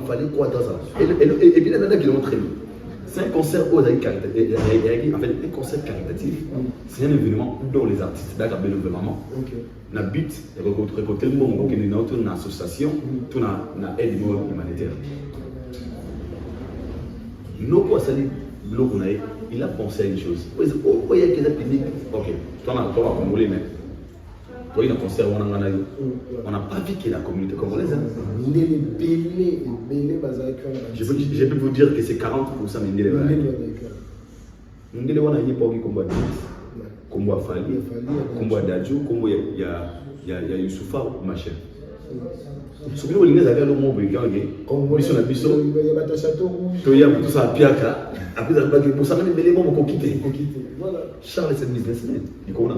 il fallait quoi dans ça? Et puis, il y a des qui l'ont montré. C'est un concert en fait, un concert caritatif. C'est un événement dont les artistes d'accord le gouvernement. Le but est de récolter le monde pour une association, tout na aide humanitaire. Nos quoi ça dit il a pensé à une chose. Il y a quelques publics. Ok, toi on a congolais mais toi il a concert on n'a pas vu que la communauté congolaise. Je peux vous dire que c'est 40% Ndele. Ndele wana yepo ki komba komba Fali, komba Dadju, komba ya Youssoufa machin. Soki vous linga zaka lo mo bekange, biso na biso. To ya tout ça piaka, après ça ba que pour ça même Ndele mo ko quitter. Voilà. Charles c'est businessman, il connaît.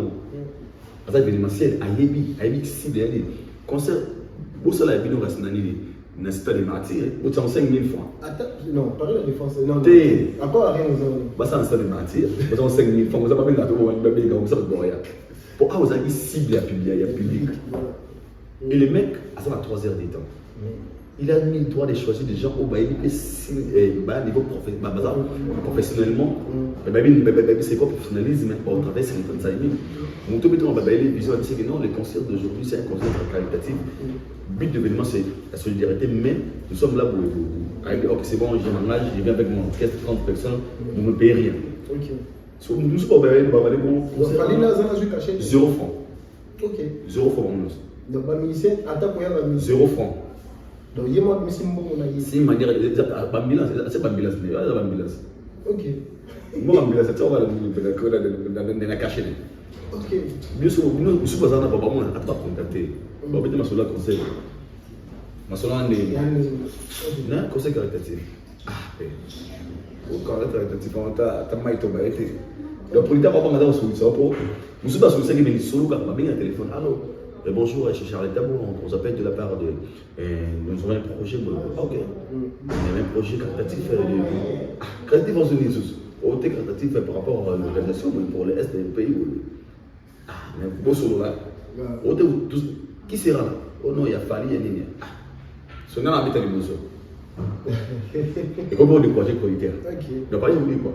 Parce que l'événementiel ayebi cible aller. Concert pour ça la bino rasinani. N'est-ce pas des martyrs? Vous avez 5 000 francs. Attends, non, parlez de défense. Non, encore rien nous avons. Bah, ça, c'est des martyrs. Vous avez 5 000 francs. Vous avez pas bien gâteau, vous avez rien. Pour vous avez ciblé à publier, il y a public. Et le mec, à ça, à 3 heures des temps. il a mis le droit de choisir des gens au niveau professionnellement. C'est quoi professionnalisme au travers de ces mon tout béton va les visions c'est que non, les concerts d'aujourd'hui c'est un concert qualitatif. Le but de l'événement c'est la solidarité, mais nous sommes là pour c'est bon, j'ai mon âge, je viens avec mon orchestre, 30 personnes, vous ne me payez rien. Nous sommes pas bon. 0 francs. 0 francs. Donc, le musicien, attends, 0 francs. Donc, il y a un musicien. C'est une manière de dire, c'est pas ambulance, c'est pas ambulance. Ok. Moi, ambulance, c'est ça, on va dans la cachette. Ok. Bien sûr, nous sommes pas en train de contacter. On va mettre ma conseil. Ma sola est un conseil caritatif. Au caritatif, on a maïto baïté. Donc, pour l'État, on va dans solution. Nous sommes pas sur le segment de solo, on va bien un téléphone. Allô? Bonjour, je suis Charles Tabou, on vous appelle de la part de. Nous avons un projet. Ok. On a un projet caritatif. Caritatif en Zone tous. On est caritatif par rapport à l'organisation pour l'Est du pays. Mais bon, solo là. Qui sera là? Oh non, il y a Fali, il y a Nini. Son nom habite à l'émotion. Et comment on est projet producteur? Donc, par exemple, quoi?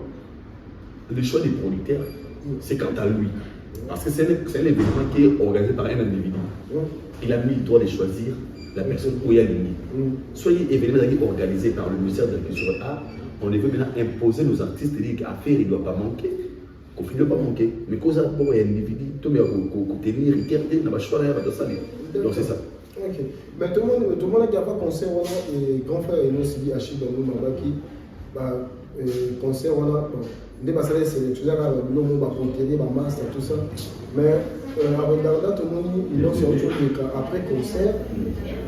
Le choix des producteurs, c'est quant à lui. Parce que c'est un événement qui est organisé par un individu. Il a mis le droit de choisir la personne où il y a l'ennemi. Soyez événement organisé par le ministère de la Culture et Art, on veut maintenant imposer nos artistes et dire qu'affaire il ne doit pas manquer. Qu'on ne doit pas manquer. Mais quand il y a un individu, tout le monde a tenir, regarder, n'a pas choix là, donc c'est ça. Ok. Mais tout le monde qui a pas concert, et grand frère et nous aussi, Achille Bangou Mabaki, concert, on a c'est les choses à l'homme, on master, tout ça. Mais avant d'arriver, tout le monde, ils ont sur autre chose après concert,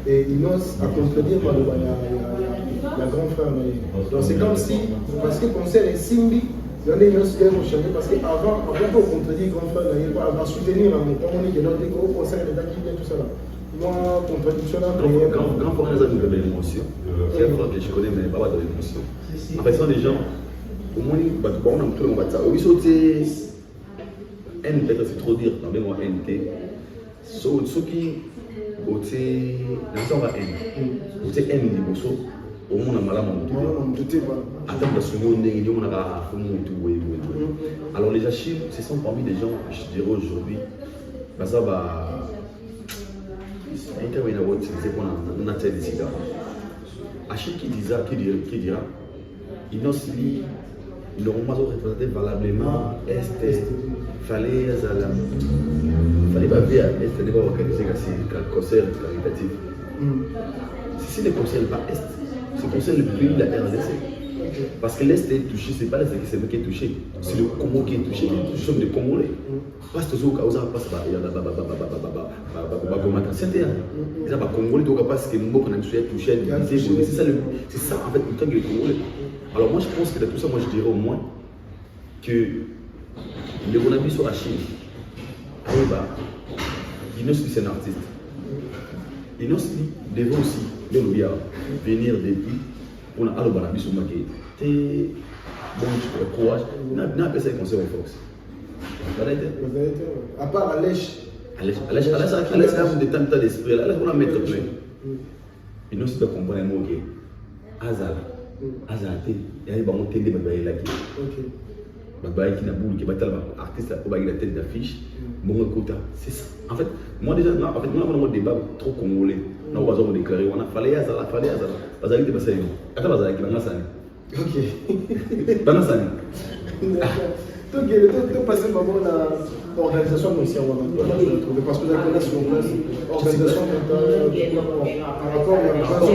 et ils ont à contredire par le grand frère. Donc c'est comme si, parce que le concert est Simbi, il y en a une aussi changer parce qu'avant, on contredit grand frère, il va soutenir, comme on dit, au concert, il y a tout ça là. Moi, contradiction là, grand frère, nous avons de l'émotion. C'est un frère que je connais, mais pas de l'émotion. En fait, ce sont des gens. Au moins, on a tout le monde ça. Oui, sauter NT, c'est trop dire, dans le mot NT. Ceux qui ont été dans le N, ont été N du bosso, au moins on a mal à mon tout. Attends, parce que nous on a fait alors les Achilles, ce sont parmi les gens, je dirais aujourd'hui, ça va. On a tel ici. Achille qui dira, Inosli, normalement représenté valablement Est, fallait pas faire Est, n'est pas organisé un concert caritatif. Si le concert n'est pas Est, c'est le concert le plus de la RDC. Parce que l'Est est touché, c'est pas l'Est qui est touché, c'est le Congo qui est touché, nous sommes des Congolais. Parce que nous avons pas de Congolais, parce que nous avons touché, c'est ça en fait, le temps que les Congolais. Alors moi je pense que de tout ça, moi je dirais au moins que le bon avis sur la Chine, Inos c'est un artiste. Inos devait aussi venir depuis pour aller au Banabi sur Maké. Bon, tu peux courage. On a appelé ça le conseil en force. À part à l'èche. À l'èche, on a des temps d'esprit. Là, on a mettre plein. Inos doit comprendre un mot qui est Azal. Azalté, il y a des gens qui ont été là. Babaï qui n'a boule, qui est artiste, il a la tête d'affiche. Bon, écoute, c'est ça. En fait, moi déjà, nous avons un débat trop congolais. Nous avons déclaré, on a fallu Azal. Bazali de Bassaïno. Attends, Bazali qui va dans Sani. Ok. Dans Sani. Donc, tu passes vraiment l'organisation de l'Océan. Parce que la connaissance sur place, l'organisation par rapport à l'organisation.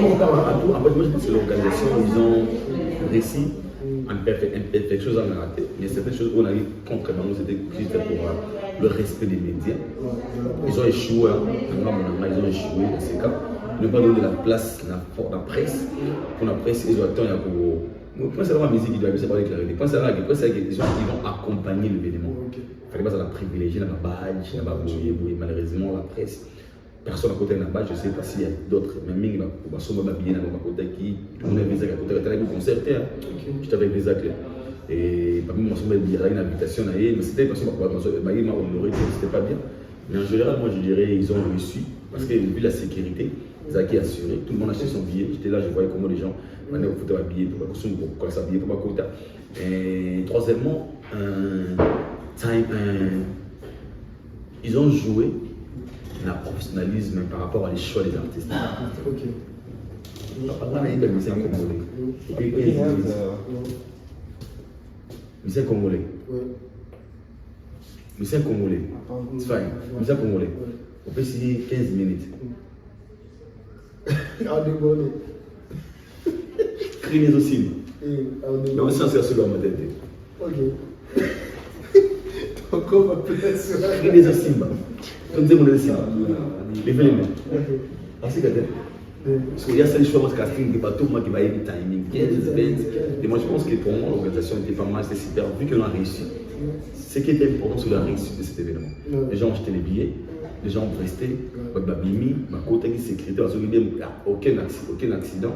En fait, moi je pense que l'organisation, ils ont réussi quelque chose à rater. Mais certaines choses où on a eu concrètement, c'était juste pour le respect des médias. Ils ont échoué, ils ont échoué dans ces cas. Ne pas donner la place à la presse. Pour la presse, ils ont attendu pour. Je pense que c'est la musique qui doit être pas déclarée. Je pense que c'est des gens qui vont accompagner l'événement. Il ne fallait pas la privilégier dans la badge, malheureusement la presse. Personne à côté de la badge, je ne sais pas s'il y a d'autres. Mais il y a des gens qui côté qui ont des visas à côté de concerter. J'étais avec des actes. Et parmi moi, il y a une invitation, mais c'était parce que m'a honoré que c'était pas bien. Mais en général, moi je dirais ils ont réussi parce que vu la sécurité, Zaki assuré, tout le monde achetait son billet. J'étais là, je voyais comment les gens venaient au foot à billet, pour la costume, pour s'habiller, pour ma quota. Et troisièmement, ils ont joué le professionnalisme par rapport à les choix des artistes. Ok. Musicien congolais. Musicien congolais. C'est fine. Musicien congolais. On peut signer 15 minutes. Crimes aussi. Mais on sent que c'est sur ma tête. Ok. Donc on va peut-être se faire. Crimes aussi. Comme c'est mon dessin. Les films. Parce que parce qu'il y a ça, les choix de casting, il n'y a pas tout le monde qui va y aller timing. Et moi, je pense que pour moi, l'organisation était pas mal, c'était super. Vu qu'on a réussi, ce qui était important, c'est la réussite de cet événement. Les gens ont acheté les billets, les gens ont resté. Mimi, ma côté qui sécurité, parce qu'il n'y a aucun accident,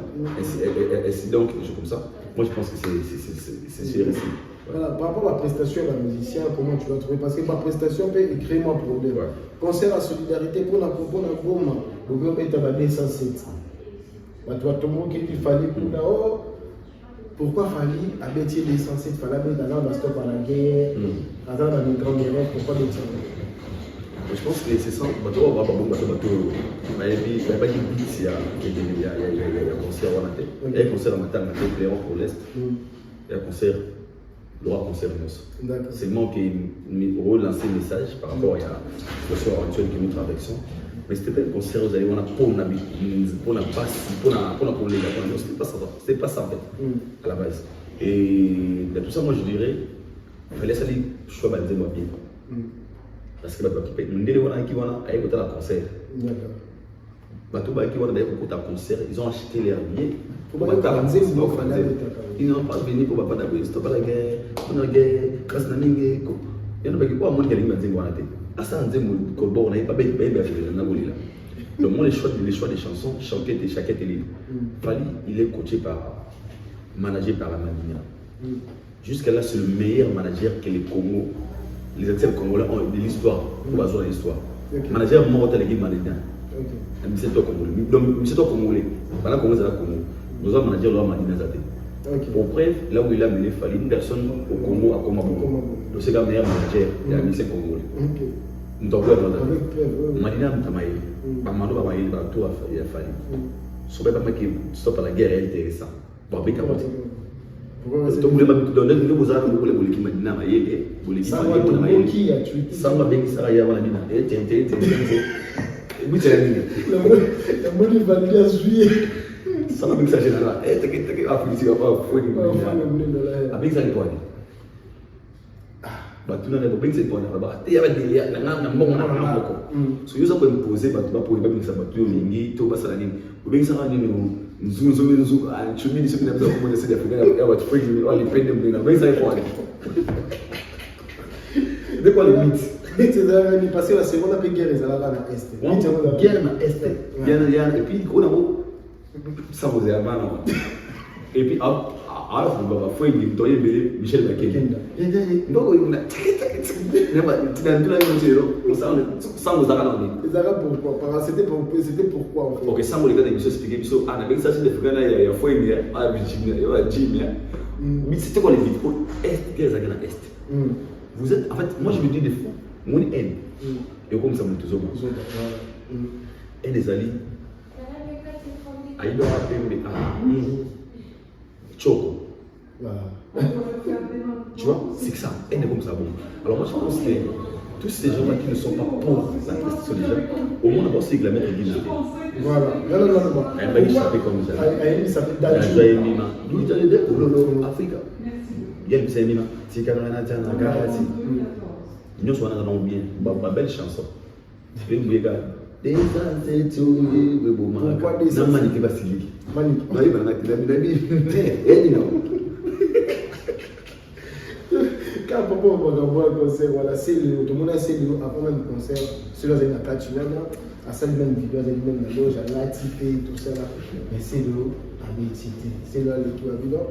incident, quelque chose comme ça. Moi, je pense que c'est réussi. Voilà, par rapport à la prestation d'un musicien, comment tu vas trouver? Parce que ma prestation peut créer un problème. Concert à solidarité pour la Goma, le gouvernement est à 207. Tu vois, tout le monde qui fallait pour là, oh, pourquoi fallait abattre 207? Il fallait mettre dans la stop à la guerre, dans les grandes erreurs, pourquoi mettre ça? Je pense que c'est ça. Il y a pas de beats, il y a un concert à Maté. Il y a un concert à Maté, Cléron pour l'Est. Il y a un concert. Le droit concert c'est moi qui relancé le message par rapport à la situation actuelle qui nous traversons. Mais c'était pas un concert, vous allez voir, pour la basse, pour les gars, c'était pas ça en fait, à la base. Et dans tout ça, moi je dirais, il fallait salir choix de moi bien. Parce que nous avons un concert. Concert, ils ont acheté les billets. Ils n'ont pas venu pour pas stopper la guerre, on a guerre, grâce à Namingé. Il y en a qui ont monté les mains. À ça, on dit qu'on n'a pas bien donc, moi, les choix des chansons, chaque télé. Fali, il est coaché managé par la Madina. Jusqu'à là, c'est le meilleur manager que les Congo, les acteurs congolais ont de l'histoire, pour avoir l'histoire. Manager mort à l'équipe Madina. C'est toi Congolais. Donc, c'est toi Congolais. Pendant Congo, c'est la Congo. Nous avons manager là Madina Zate. Pour bref, là où il a mené Fali, une personne au Congo à Komabo. Donc, c'est le meilleur manager de la mission congolais. Donc, Madina Mtamaï, Bamando Bamaï, tout a Fali. Ce n'est pas qui stop à la guerre est intéressant. Bon, bien capable. Donc, vous avez donné le vous avez beaucoup de qui Madina Maïe, vous les qui a tué. Ça va bien, ça va y avoir la Madina. Oui, c'est la ligne. La monnaie va bien juillet. Ça va bien s'agir là. Eh, t'es pas foutu, tu vas pas foutu. Avec ça, il faut aller. Bah, tout le monde est bien, c'est pour aller là-bas. Il y avait des liens, il y a un bon moment. Si vous avez imposé, bah, tu vas pour les babines, ça va tout le monde, tout va ça la ligne. Ou bien ça va dire, nous, tu me dis ce que nous avons comment essayer d'Africain, il y a votre frère, il va les peiner, mais ça, il faut aller. De quoi le mythe? C'est passé la seconde après guerre, ils allaient à l'Est. Guerre à l'Est. Et puis, on a ça vous est avant. Et puis, alors, on va faire une toile de Michel Bakeli. Non, il a ça vous a ramené. Pourquoi? C'était pourquoi en fait? Ok, ça vous les gars de Michel expliquer. Ah, avec ça, c'est des frères là, il y a foi, il y a Virginia. Mais c'était quoi les vidéos? Est, guerre à l'Est. Vous êtes, en fait, moi je me dis des fois, mon haine. Et comme ça, me tous au monde. Et les alliés. Aïe, Choco. Tu vois, c'est que ça, elle est comme ça. Bon. Alors moi je pense que tous ces gens-là qui ne sont pas pour la prestation des gens, au moins d'abord c'est que la mère est guidée. Voilà. Non. Elle va échapper comme ça. Elle s'appelle Dadju. Elle a joué Mima. D'où il y a les deux pour l'Afrique. Il y a le Mima. C'est Cameroun, Garanti. Nous sommes dans bien. Ma belle chanson. C'est une gars. Pourquoi des gens qui va s'y quand papa va voir un concert, voilà, c'est le tout le monde a c'est le avant même le concert, celui-là c'est la catch là, à ça même vidéo, c'est même la loge, à la typé tout ça là, mais c'est le ABT, c'est là le tout évident,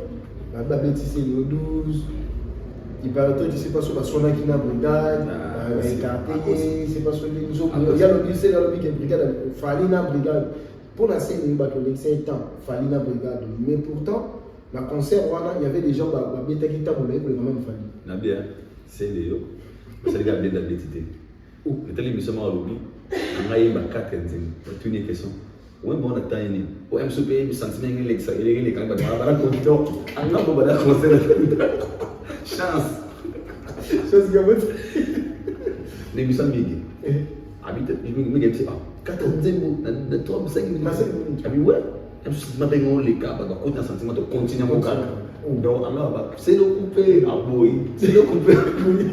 la ABT c'est le 12. Il paraît que tu sais pas sur la zone qui n'a brigade, c'est pas sur les autres. Il y a le lycée, il y a le brigade, Falina brigade. Pour la scène, il y a un temps, il fallait la brigade. Mais pourtant, la concert, il y avait des gens qui étaient qui étaient pour les même famille. Nabia, c'est Léo. C'est les gars de la bêtité. Mais tel émission à l'oubli, on a eu ma carte et une question. Où est bon la taille? Où est-ce que je me sens bien les quand même à la condition. On a beau la concert. Chance. Chose gamin. L'émission Miguel. Habite, je me dis, 14 mots, 5 minutes. Ah oui, ouais. Je me suis dit, les cas, quand on a sentiment de continuer mon cas. Donc, alors, c'est le coupé à boy. C'est le coupé à boy.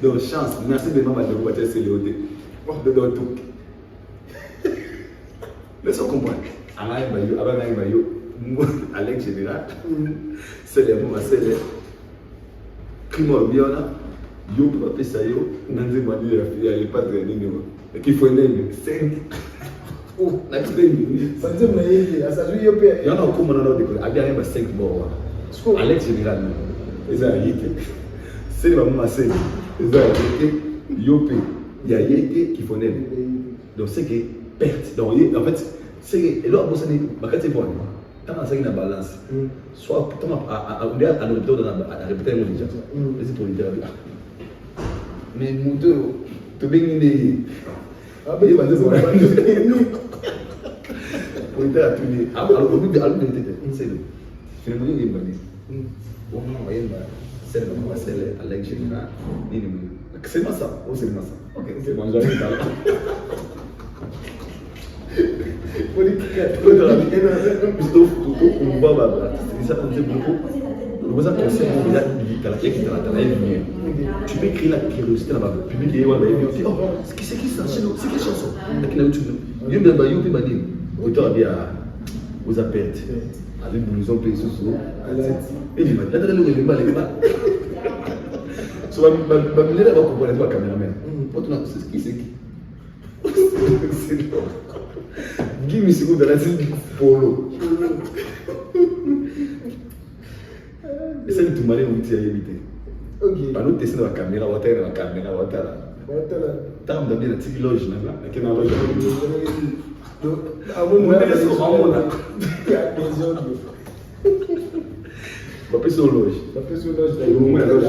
Donc, chance. Merci de maman de vous voir, c'est le dé. De tout. Laissons comprendre. Alain Bayo, Alex Général, c'est les mots, c'est les crimo bien là. Yo peut appeler ça yo, Nanze m'a dit il n'est pas traîné mais qu'il faut une 5. Oh, la traîne. Ça dit mais ça joue yo père. Il y en a comme on a dit a bien 5 morts. Alex Général. Et ça y est. C'est le maman c'est. Et ça y est. Yo peut. Il y a yé qu'il faut n'aimer. Donc c'est que perte. Donc en fait c'est et là pour ça dit bah quand c'est bon. Quand on a une balance. Soit quand on est à l'autre à répéter mon déjà. C'est pour dire mais moto to be ni ah ben il va dire pour dire à tout les alors au but c'est le finalement il va dire on va y aller c'est le moment c'est le Alex Général ni c'est pas ça ou c'est pas ça ok c'est bon j'arrive là politique tout on va c'est ça on dit beaucoup vous avez pensé qu'on vient tu peux créer la curiosité là-bas, le public est là, oh, c'est qui ça, c'est quelle chanson? Il y a un peu de autant bien aux appels, avec blouson pays sous et il m'a dit, là, le mal est pas. Soit ma mère va comprendre la caméraman. C'est qui c'est qui? C'est long. Give me seconde de la scène polo. Et ça, tout malin, on tient à éviter. Ok. Par nous, tester la caméra, on tient la caméra, on tient la. T'as un peu de petite loge, là, qui est dans la loge. Ah, moi, je suis en mode. On va sur loge. On va sur loge. On va loge.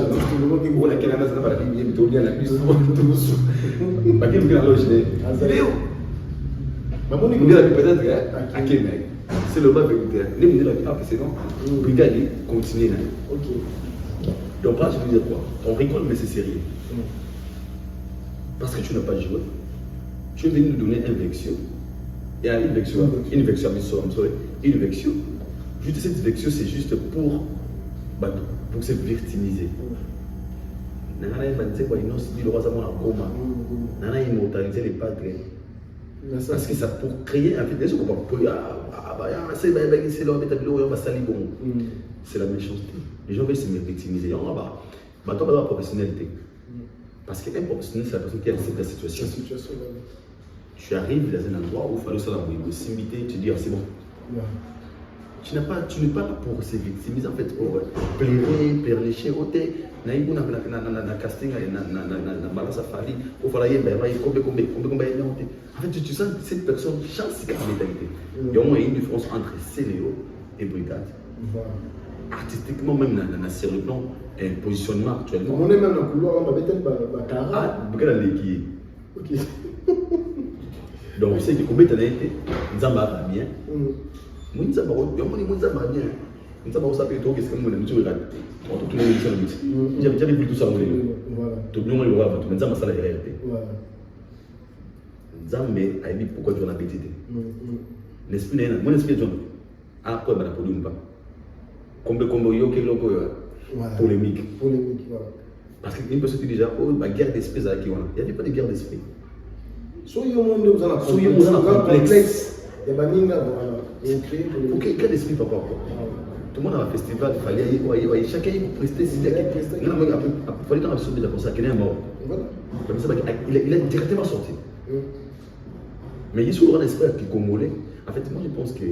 On va la caméra, ça va pas bien, mais bien la cuisse. On va la loge. Léo. Maman, il y a peut-être à Québec. C'est le bas vérité. Les minutes là, c'est non. Brigade, continuez là. Ok. Donc là, je veux dire quoi? On rigole, mais c'est sérieux. Parce que tu n'as pas joué. Tu es venu nous donner une vection. Et une vection, une vection. Juste cette vection, c'est juste pour se victimiser. Nana m'a dit quoi, il dit le roi Zamon en coma. Nana immortaliser les padres. Parce que ça pour créer un peu des gens qu'on c'est leur métabolo, on va salir bon. C'est la méchanceté. Les gens veulent se victimiser. On va toi, la professionnalité. Parce qu'un professionnel, c'est la personne qui accepte la situation. Tu arrives dans un endroit où il fallait ça la possibilité, tu dis c'est bon. Tu n'es pas là pour se victimiser, en fait, pour pleurnicher, ôter. Na casting, na balance à Fali, au falaye, en fait, tu sens que cette personne change sa mentalité. Il y a au moins une différence entre Céléo et Brigade. Artistiquement, même sur le plan, un positionnement actuellement. On est même dans le couloir, on va mettre un ah, Brigade est qui ok. Donc, c'est que combien t'en as été, Nzamba va bien. Nzamba va bien. Nzamba va bien, qu'est-ce que nous avons raté? On tout le monde sur le but. J'avais vu tout ça, tout le monde le voit, mais Nzamba ça la réalité. Nzamba a dit pourquoi tu as l'appétit. L'esprit n'est pas. Mon esprit est John. Ah, quoi, bah, pour nous pas. Combien yo quel loco polémique. Polémique, voilà. Parce qu'une personne qui dit déjà, oh, bah, guerre d'esprit, ça qui on a. Il n'y a pas de guerre d'esprit. Soyez au monde, vous en avez complexe. Il y a des voilà. Ok, guerre d'esprit, papa. Tout le monde a un festival, il fallait chacun prester. Il fallait dans la sauce déjà pour ça, qu'il est mort. Il est directement sorti. Mais il y a souvent un esprit qui est congolais. En fait, moi je pense que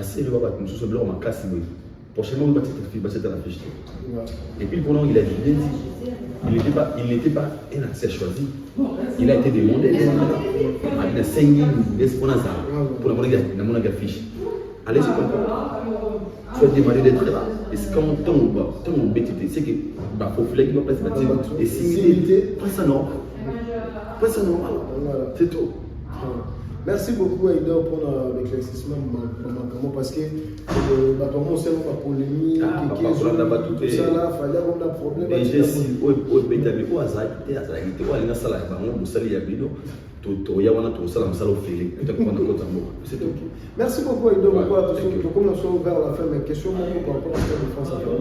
c'est le baba, nous sommes là, on a cassé. prochainement, il va s'être à la fiche. Et puis, pendant il a bien dit, il n'était pas un accès choisi. Il a été demandé. Il a 5 000 pour la fiche. Allez, c'est comme ça. Tu vas démarrer d'être là. Et c'est quand on bête, c'est que il faut que tu fasses la et similité, presse normal. C'est tout. Merci beaucoup Aïda pour l'éclaircissement parce que on sait pas polémique, tout ça là, fallait avoir un problème. Et j'ai si au bétail au hasard, il a ça c'est tout. Merci beaucoup Aïda comme on soit vers la fin, mais question par rapport à la défense à faire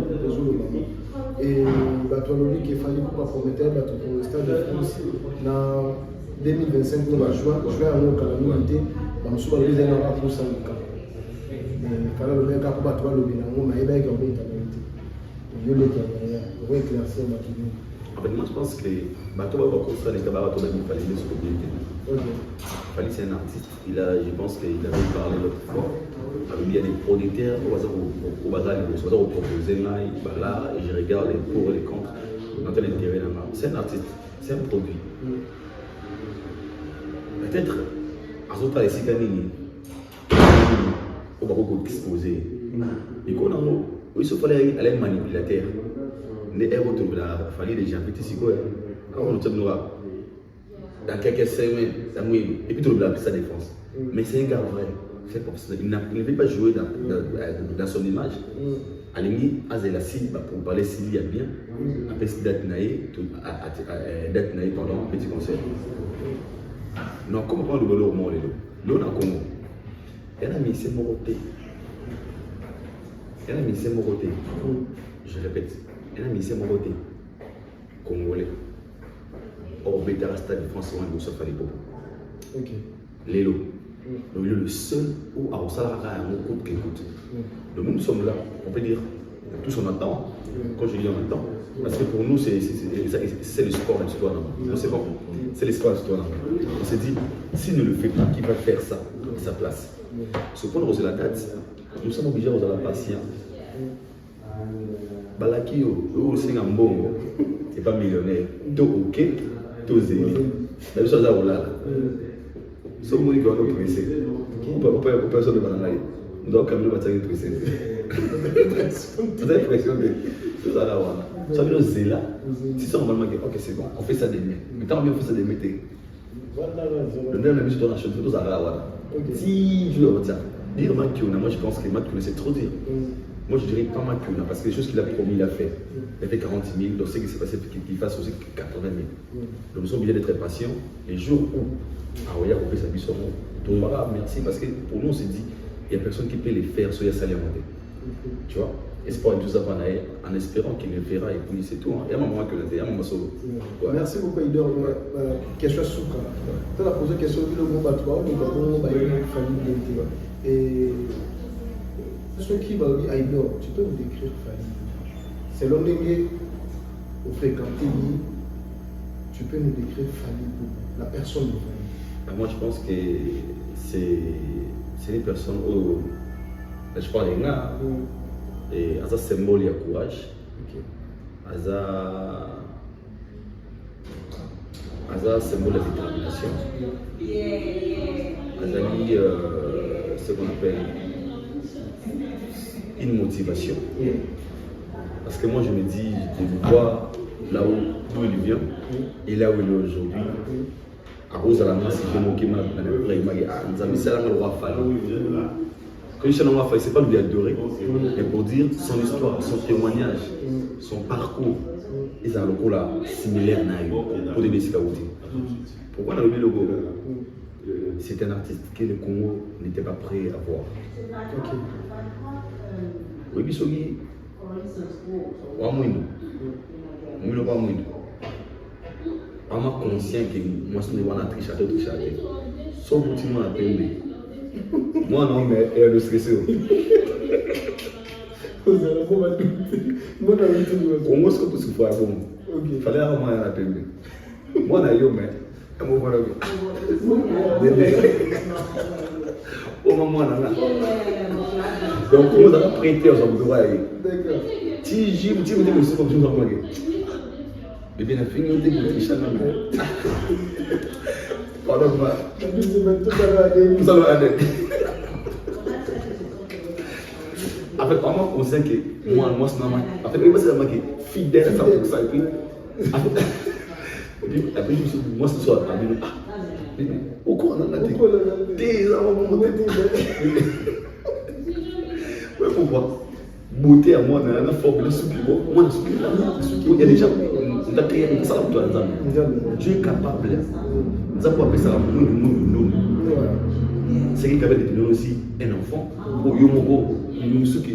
et Batoualobi qui est fallu pour promettre pour le stade de France dans 2025 on va jouer à un calamité on se va les aider à pour ça mais quand le mec a pas toi le bilan on m'a aidé à gagner ta qualité je le dis on va éclaircir ma vie. En fait, moi je pense que Bato va construire les cabarets il fallait les scopabilité. Fali c'est un artiste, je pense qu'il avait parlé l'autre fois. Il y a des producteurs au bazar, ils vont proposer là, et je regarde les pour et les contre. L'intérêt là-bas. C'est un artiste, c'est un produit. Peut-être, à ce temps, les Sikanini, on va beaucoup exposer. Et qu'on a il se fallait aller manipulateur. Les héros de la famille des gens, petit quoi. On te noir. Dans quelques semaines, et puis tout le monde sa défense. Mais c'est un gars vrai, c'est professionnel. Il ne veut pas jouer dans son image. À l'ennemi, Azelassi, pour parler s'il y a bien, après ce date naïe, pendant un petit concert. Non, comment prendre le boulot au monde, l'eau dans le Congo. Elle a mis ses morotés. Je répète, elle a mis ses morotés. Congolais. Or, Bétara Stade de France, on ne pas les pauvres. Ok. Lélo. Donc, il est le seul où, à Rossala, il y a un groupe qui écoute. Donc, nous sommes là, on peut dire, tous on attend. Quand je dis on attend, parce que pour nous, c'est le sport et l'histoire. C'est bon. C'est l'histoire et l'histoire. On s'est dit, s'il ne le fait pas, qui va faire ça à sa place? Ce qu'on a la date, nous sommes obligés de la patience. Balakio, aussi un bon, c'est pas millionnaire. To ok, to zéli. La chose à là. Ce monde qui va nous presser. On peut personne de bananaï. On doit quand même batailler presser. Vous avez pression de tout ça là. Ça veut dire zéla. Si c'est normalement ok c'est bon, on fait ça des mains. Mais tant mieux on fait ça des métiers. Le dernier ami sur la chaîne, tout ça là. Si je veux dire, dire Makiona, moi je pense que Makiona c'est trop dire. Moi je dirais pas Makiona parce que les choses qu'il a promis il a fait. Il a fait 40 000, donc ce qui s'est passé qu'il fasse aussi 80 000. Donc nous sommes obligés d'être patients. Les jours où Aouya a fait sa mission, merci parce que pour nous on s'est dit, il n'y a personne qui peut les faire, soit il y a salaire monté. Tu vois? Espoir et tout ça en espérant qu'il le fera et puis c'est tout. Il y a un moment que il y a un moment solo. Merci beaucoup Aïdor. Question Souka. Tu as posé question sur le groupe Batouba, le Gabon, famille. Et ce qui va dire Aïdor, tu peux nous décrire famille. C'est l'homme dédié au fréquenté. Tu peux nous décrire famille, la personne de famille. Moi je pense que c'est une personne où je parle des gars. Et à ça symbole il y a courage, à ça symbole de détermination, à ça ce qu'on appelle une motivation. Parce que moi je me dis de voir là où il vient et là où il est aujourd'hui. À cause de la main, si je me moque quand je ne sais pas lui adorer, mais pour dire son histoire, son témoignage, son parcours, ils ont un logo là similaire pour des Messikaouti. Pourquoi on a le logo? C'est un artiste que le Congo n'était pas prêt à voir. Oui, Bisogi, ou à Mouinou, Mouinou pas Mouinou. On m'a conscient que moi, je suis un trichateur. Son petit nom a payé. Moi non, mais elle est stressée. Moi, ce que tu fais, il fallait avoir moyen à payer. Moi, je suis mais au moment là. Donc, on nous a prêté aux hommes de voir. D'accord. Si j'ai dit que je me suis dit que je me suis dit, bébé n'a fini de goûter chacun. Pardon-moi. Nous allons aller. En fait, vraiment, on sait que moi, c'est normal. En fait, c'est normal que fidèle à ça pour ça. Et puis, après, je me suis dit, moi, ce soir, au cours, on a dit, des hommes, ouais, pourquoi? Beauté à moi, on a un fort, le soupi, moi, le soupi, il y a des gens, on a créé un salam pour Dieu est capable. Nous avons appelé ça la monde. C'est qu'il y avait des aussi un enfant, pour Yomoko, Souki,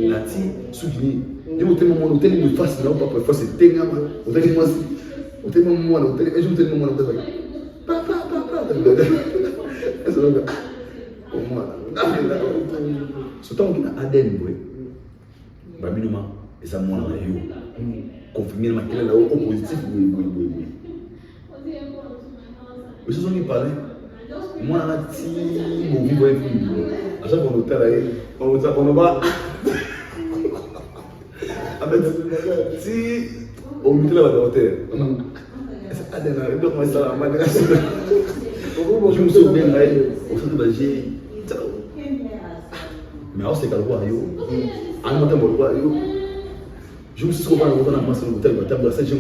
Lati, Souki. Je me tellement mon hôtel, il me fasse là, papa, il faut se tenir, hôtel, moi, hôtel, moi, hôtel, et je me tellement mon hôtel. Papa. Pour moi, surtout qu'on a Aden, Babinuma, et ça m'a confirmé qu'il est là au positif, oui. Mais ce sont qui parlaient. Moi, si mon vivre est plus, à chaque fois qu'on hôtel, on va. Si on me dit là, hôtel, c'est Aden, donc moi, ça va mal. Je me souviens, au centre de Bagé. Mais alors, c'est qu'à l'heure, je me suis trouvé dans la masse de l'hôtel, je me suis dit,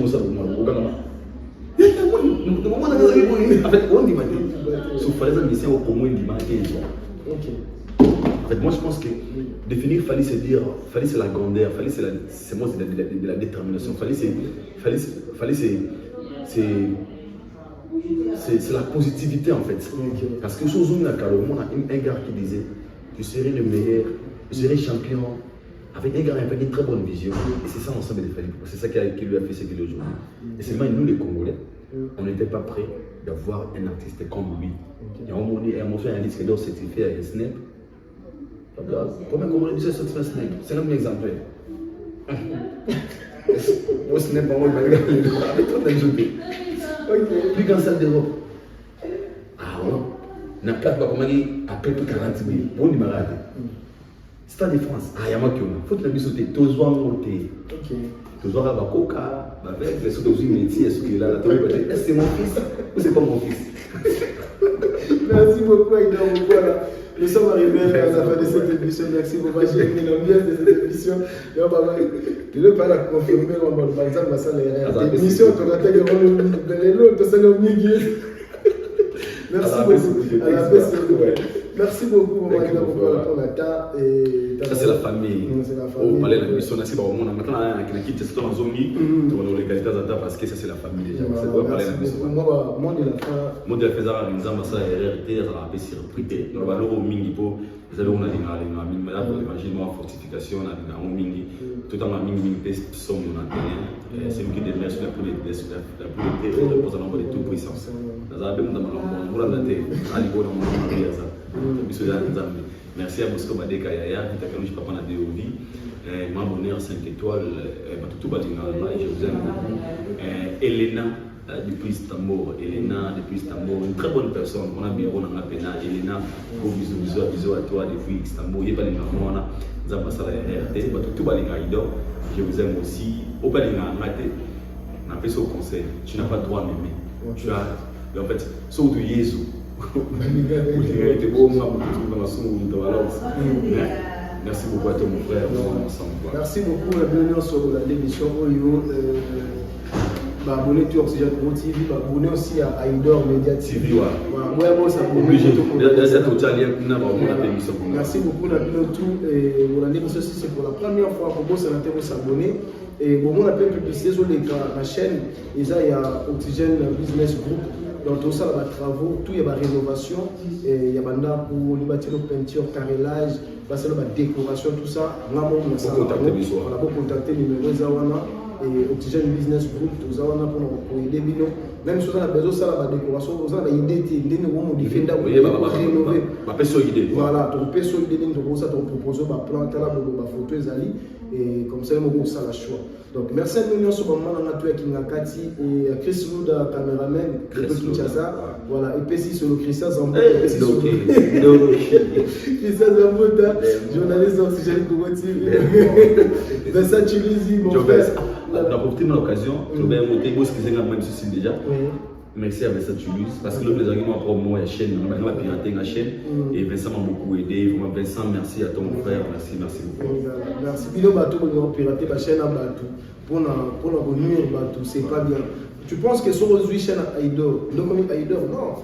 en fait, on dit, il fallait un mission au moins dimanche. En fait, moi, je pense que définir, fallait se dire, fallait c'est la grandeur, fallait c'est moi, c'est de la détermination, fallait c'est la positivité en fait. Parce que chose on a un gars qui disait, tu serais le meilleur, tu serais champion. Avec un gars avec une très bonne vision. Et c'est ça l'ensemble des Fally. C'est ça qui lui a fait ce qu'il est aujourd'hui. Et c'est nous les Congolais, on n'était pas prêts d'avoir un artiste comme lui. Et on a montré un disque d'or certifié avec Snap. Comment Congolais disait certifié Snap? C'est un exemplaire. Moi Snap, on va regarder le droit avec tout ajouté. Plus qu'en salle d'Europe. Ah ouais. N'a pas comment dire à peu près 40 000. Bon, il m'a raté. Stade de France. Ah, il y a moi qui faut que tu aies sauté. Tu dois monter. Tu dois avoir coca. Avec les sauts de métier. Est-ce que là, est-ce que c'est mon fils ou c'est pas mon fils? Merci beaucoup, Aïda. Voilà. Nous sommes arrivés à la fin de cette émission. Merci beaucoup. J'ai aimé l'ambiance de cette émission. Je ne vais pas la confirmer. Par exemple, la salle est émission. Tu vas t'aider merci beaucoup. À la baisse. Merci beaucoup. Ça, c'est la famille. Oh, parler de la mission, merci beaucoup. Maintenant, on a quitté cette zone. On a l'égalité parce que ça, c'est la famille déjà. C'est quoi parler de la mission? Moi, de la fin. Moi, de la fin, ça, ça, RRT, ça a baissé surpris. Nous avons mingipo. Vous savez, on a l'évangile, fortification, on a mingi. Tout en a mingi, somme, on a rien. C'est lui qui démerce la poulet de repose à l'ombre de toute puissance. Nous avons besoin de merci à Bosco Badeka Yaya, qui t'a connu, je papa n'a de vie. Ma bonheur 5 étoiles, tout batinga, je vous aime beaucoup. Elena depuis Istanbul, une très bonne personne. On a bien on a pena. Elena, gros bisous à toi depuis Istanbul. Il y a pas les mamans, nous avons passé à la RT, tout batinga idole. Je vous aime aussi. Au batinga maté, on a fait ce conseil. Tu n'as pas le droit à m'aimer. Tu as, en fait, sauf de Jésus. Merci beaucoup à toi mon frère. Merci beaucoup à bienvenue sur l'émission Oyo. Abonnez à Oxygène Pro TV, abonnez aussi à Idor Media TV. Merci beaucoup à l'émission aussi, c'est pour la première fois que vous s'abonner. Et bon, on appelle publicité sur la chaîne, il y a Oxygène Business Group. Donc tout ça, il y a des travaux, tout il y a des rénovations, il y a des pour les bâtiments, peinture, carrelage, la décoration, tout ça. On a contacté le numéro Zawana et Oxygène Business Group, tout ça pour aider Bino. Même si on a besoin de la décoration, on a une idée, on a modifié, on a rénové. Voilà, on peut solider, on propose un plan, on a photo, et comme ça on ça la choix. Donc merci à nous sur le moment on a tout avec Ngakati et Chris Louda caméraman de Kinshasa. Voilà, et puis si sur le Christian Zambota, Christian Zambota, journaliste d'Oxygène Congo TV. Vincent Tunisie, mon frère. On a profité de l'occasion, je vais monter moi ce qui est même ceci déjà. Merci à Vincent Toulouse parce que les arguments pour moi la chaîne, on a piraté la chaîne et Vincent m'a beaucoup aidé. Vincent, merci à ton frère, merci beaucoup. Merci. Bilo bateau pour pirater la chaîne à bateau pour la nuire bateau, c'est pas bien. Tu penses que sur les chaînes à Aïdor, non comme Aïdor, non.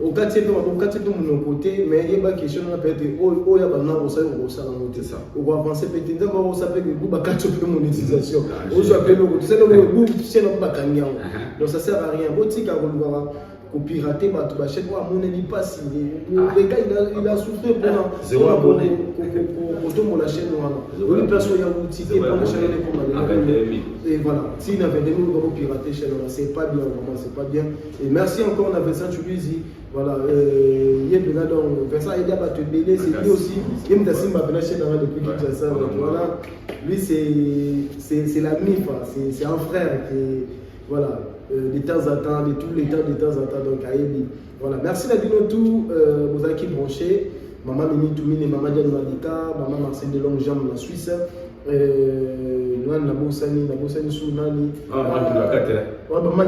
Au quartier de mon côté, mais il y a une question on a peut-être oh il y a pas non ça on ça dans côté ça. On va avancer peut-être dans on s'appelle que vous ba quatre peu monétisation. On s'appelle le c'est le vous c'est le ba kanya. Donc ça sert à rien. Boti ka vouloir au pirater bateau ba chaîne moi mon n'est pas si les gars il a souffert pour pour la chaîne voilà. Une personne il a outillé pour la chaîne pour et voilà, s'il avait des mots pour pirater chaîne c'est pas bien vraiment c'est pas bien. Et merci encore on a Vincent Tunisie. Voilà, il y a bien donc Vincent il a battu Bélé, c'est lui aussi. Il me dit ma chaîne depuis Kinshasa. Voilà, lui c'est l'ami, c'est un frère qui voilà de temps en temps, de tous les temps, donc Aïbi. Voilà, merci la tout, vous avez qui branché. Maman Mimi Toumine, Maman Diane Malika, Maman Marcel de Longjam, la Suisse. Nana Bosani Sounani. Ah, moi je la carte. Ouais, maman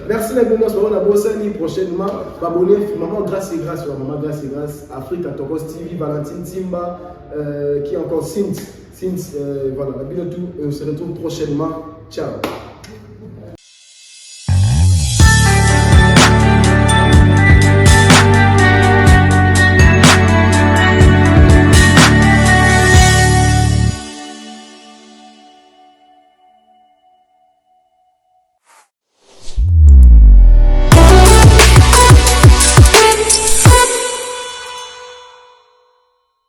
merci la bonne soirée, on a Bosani prochainement. Babonné, maman grâce et grâce, maman grâce et grâce. Afrique à Tokos TV, Valentine Timba, qui est encore Sint. Voilà, la tout, on se retrouve prochainement. Ciao.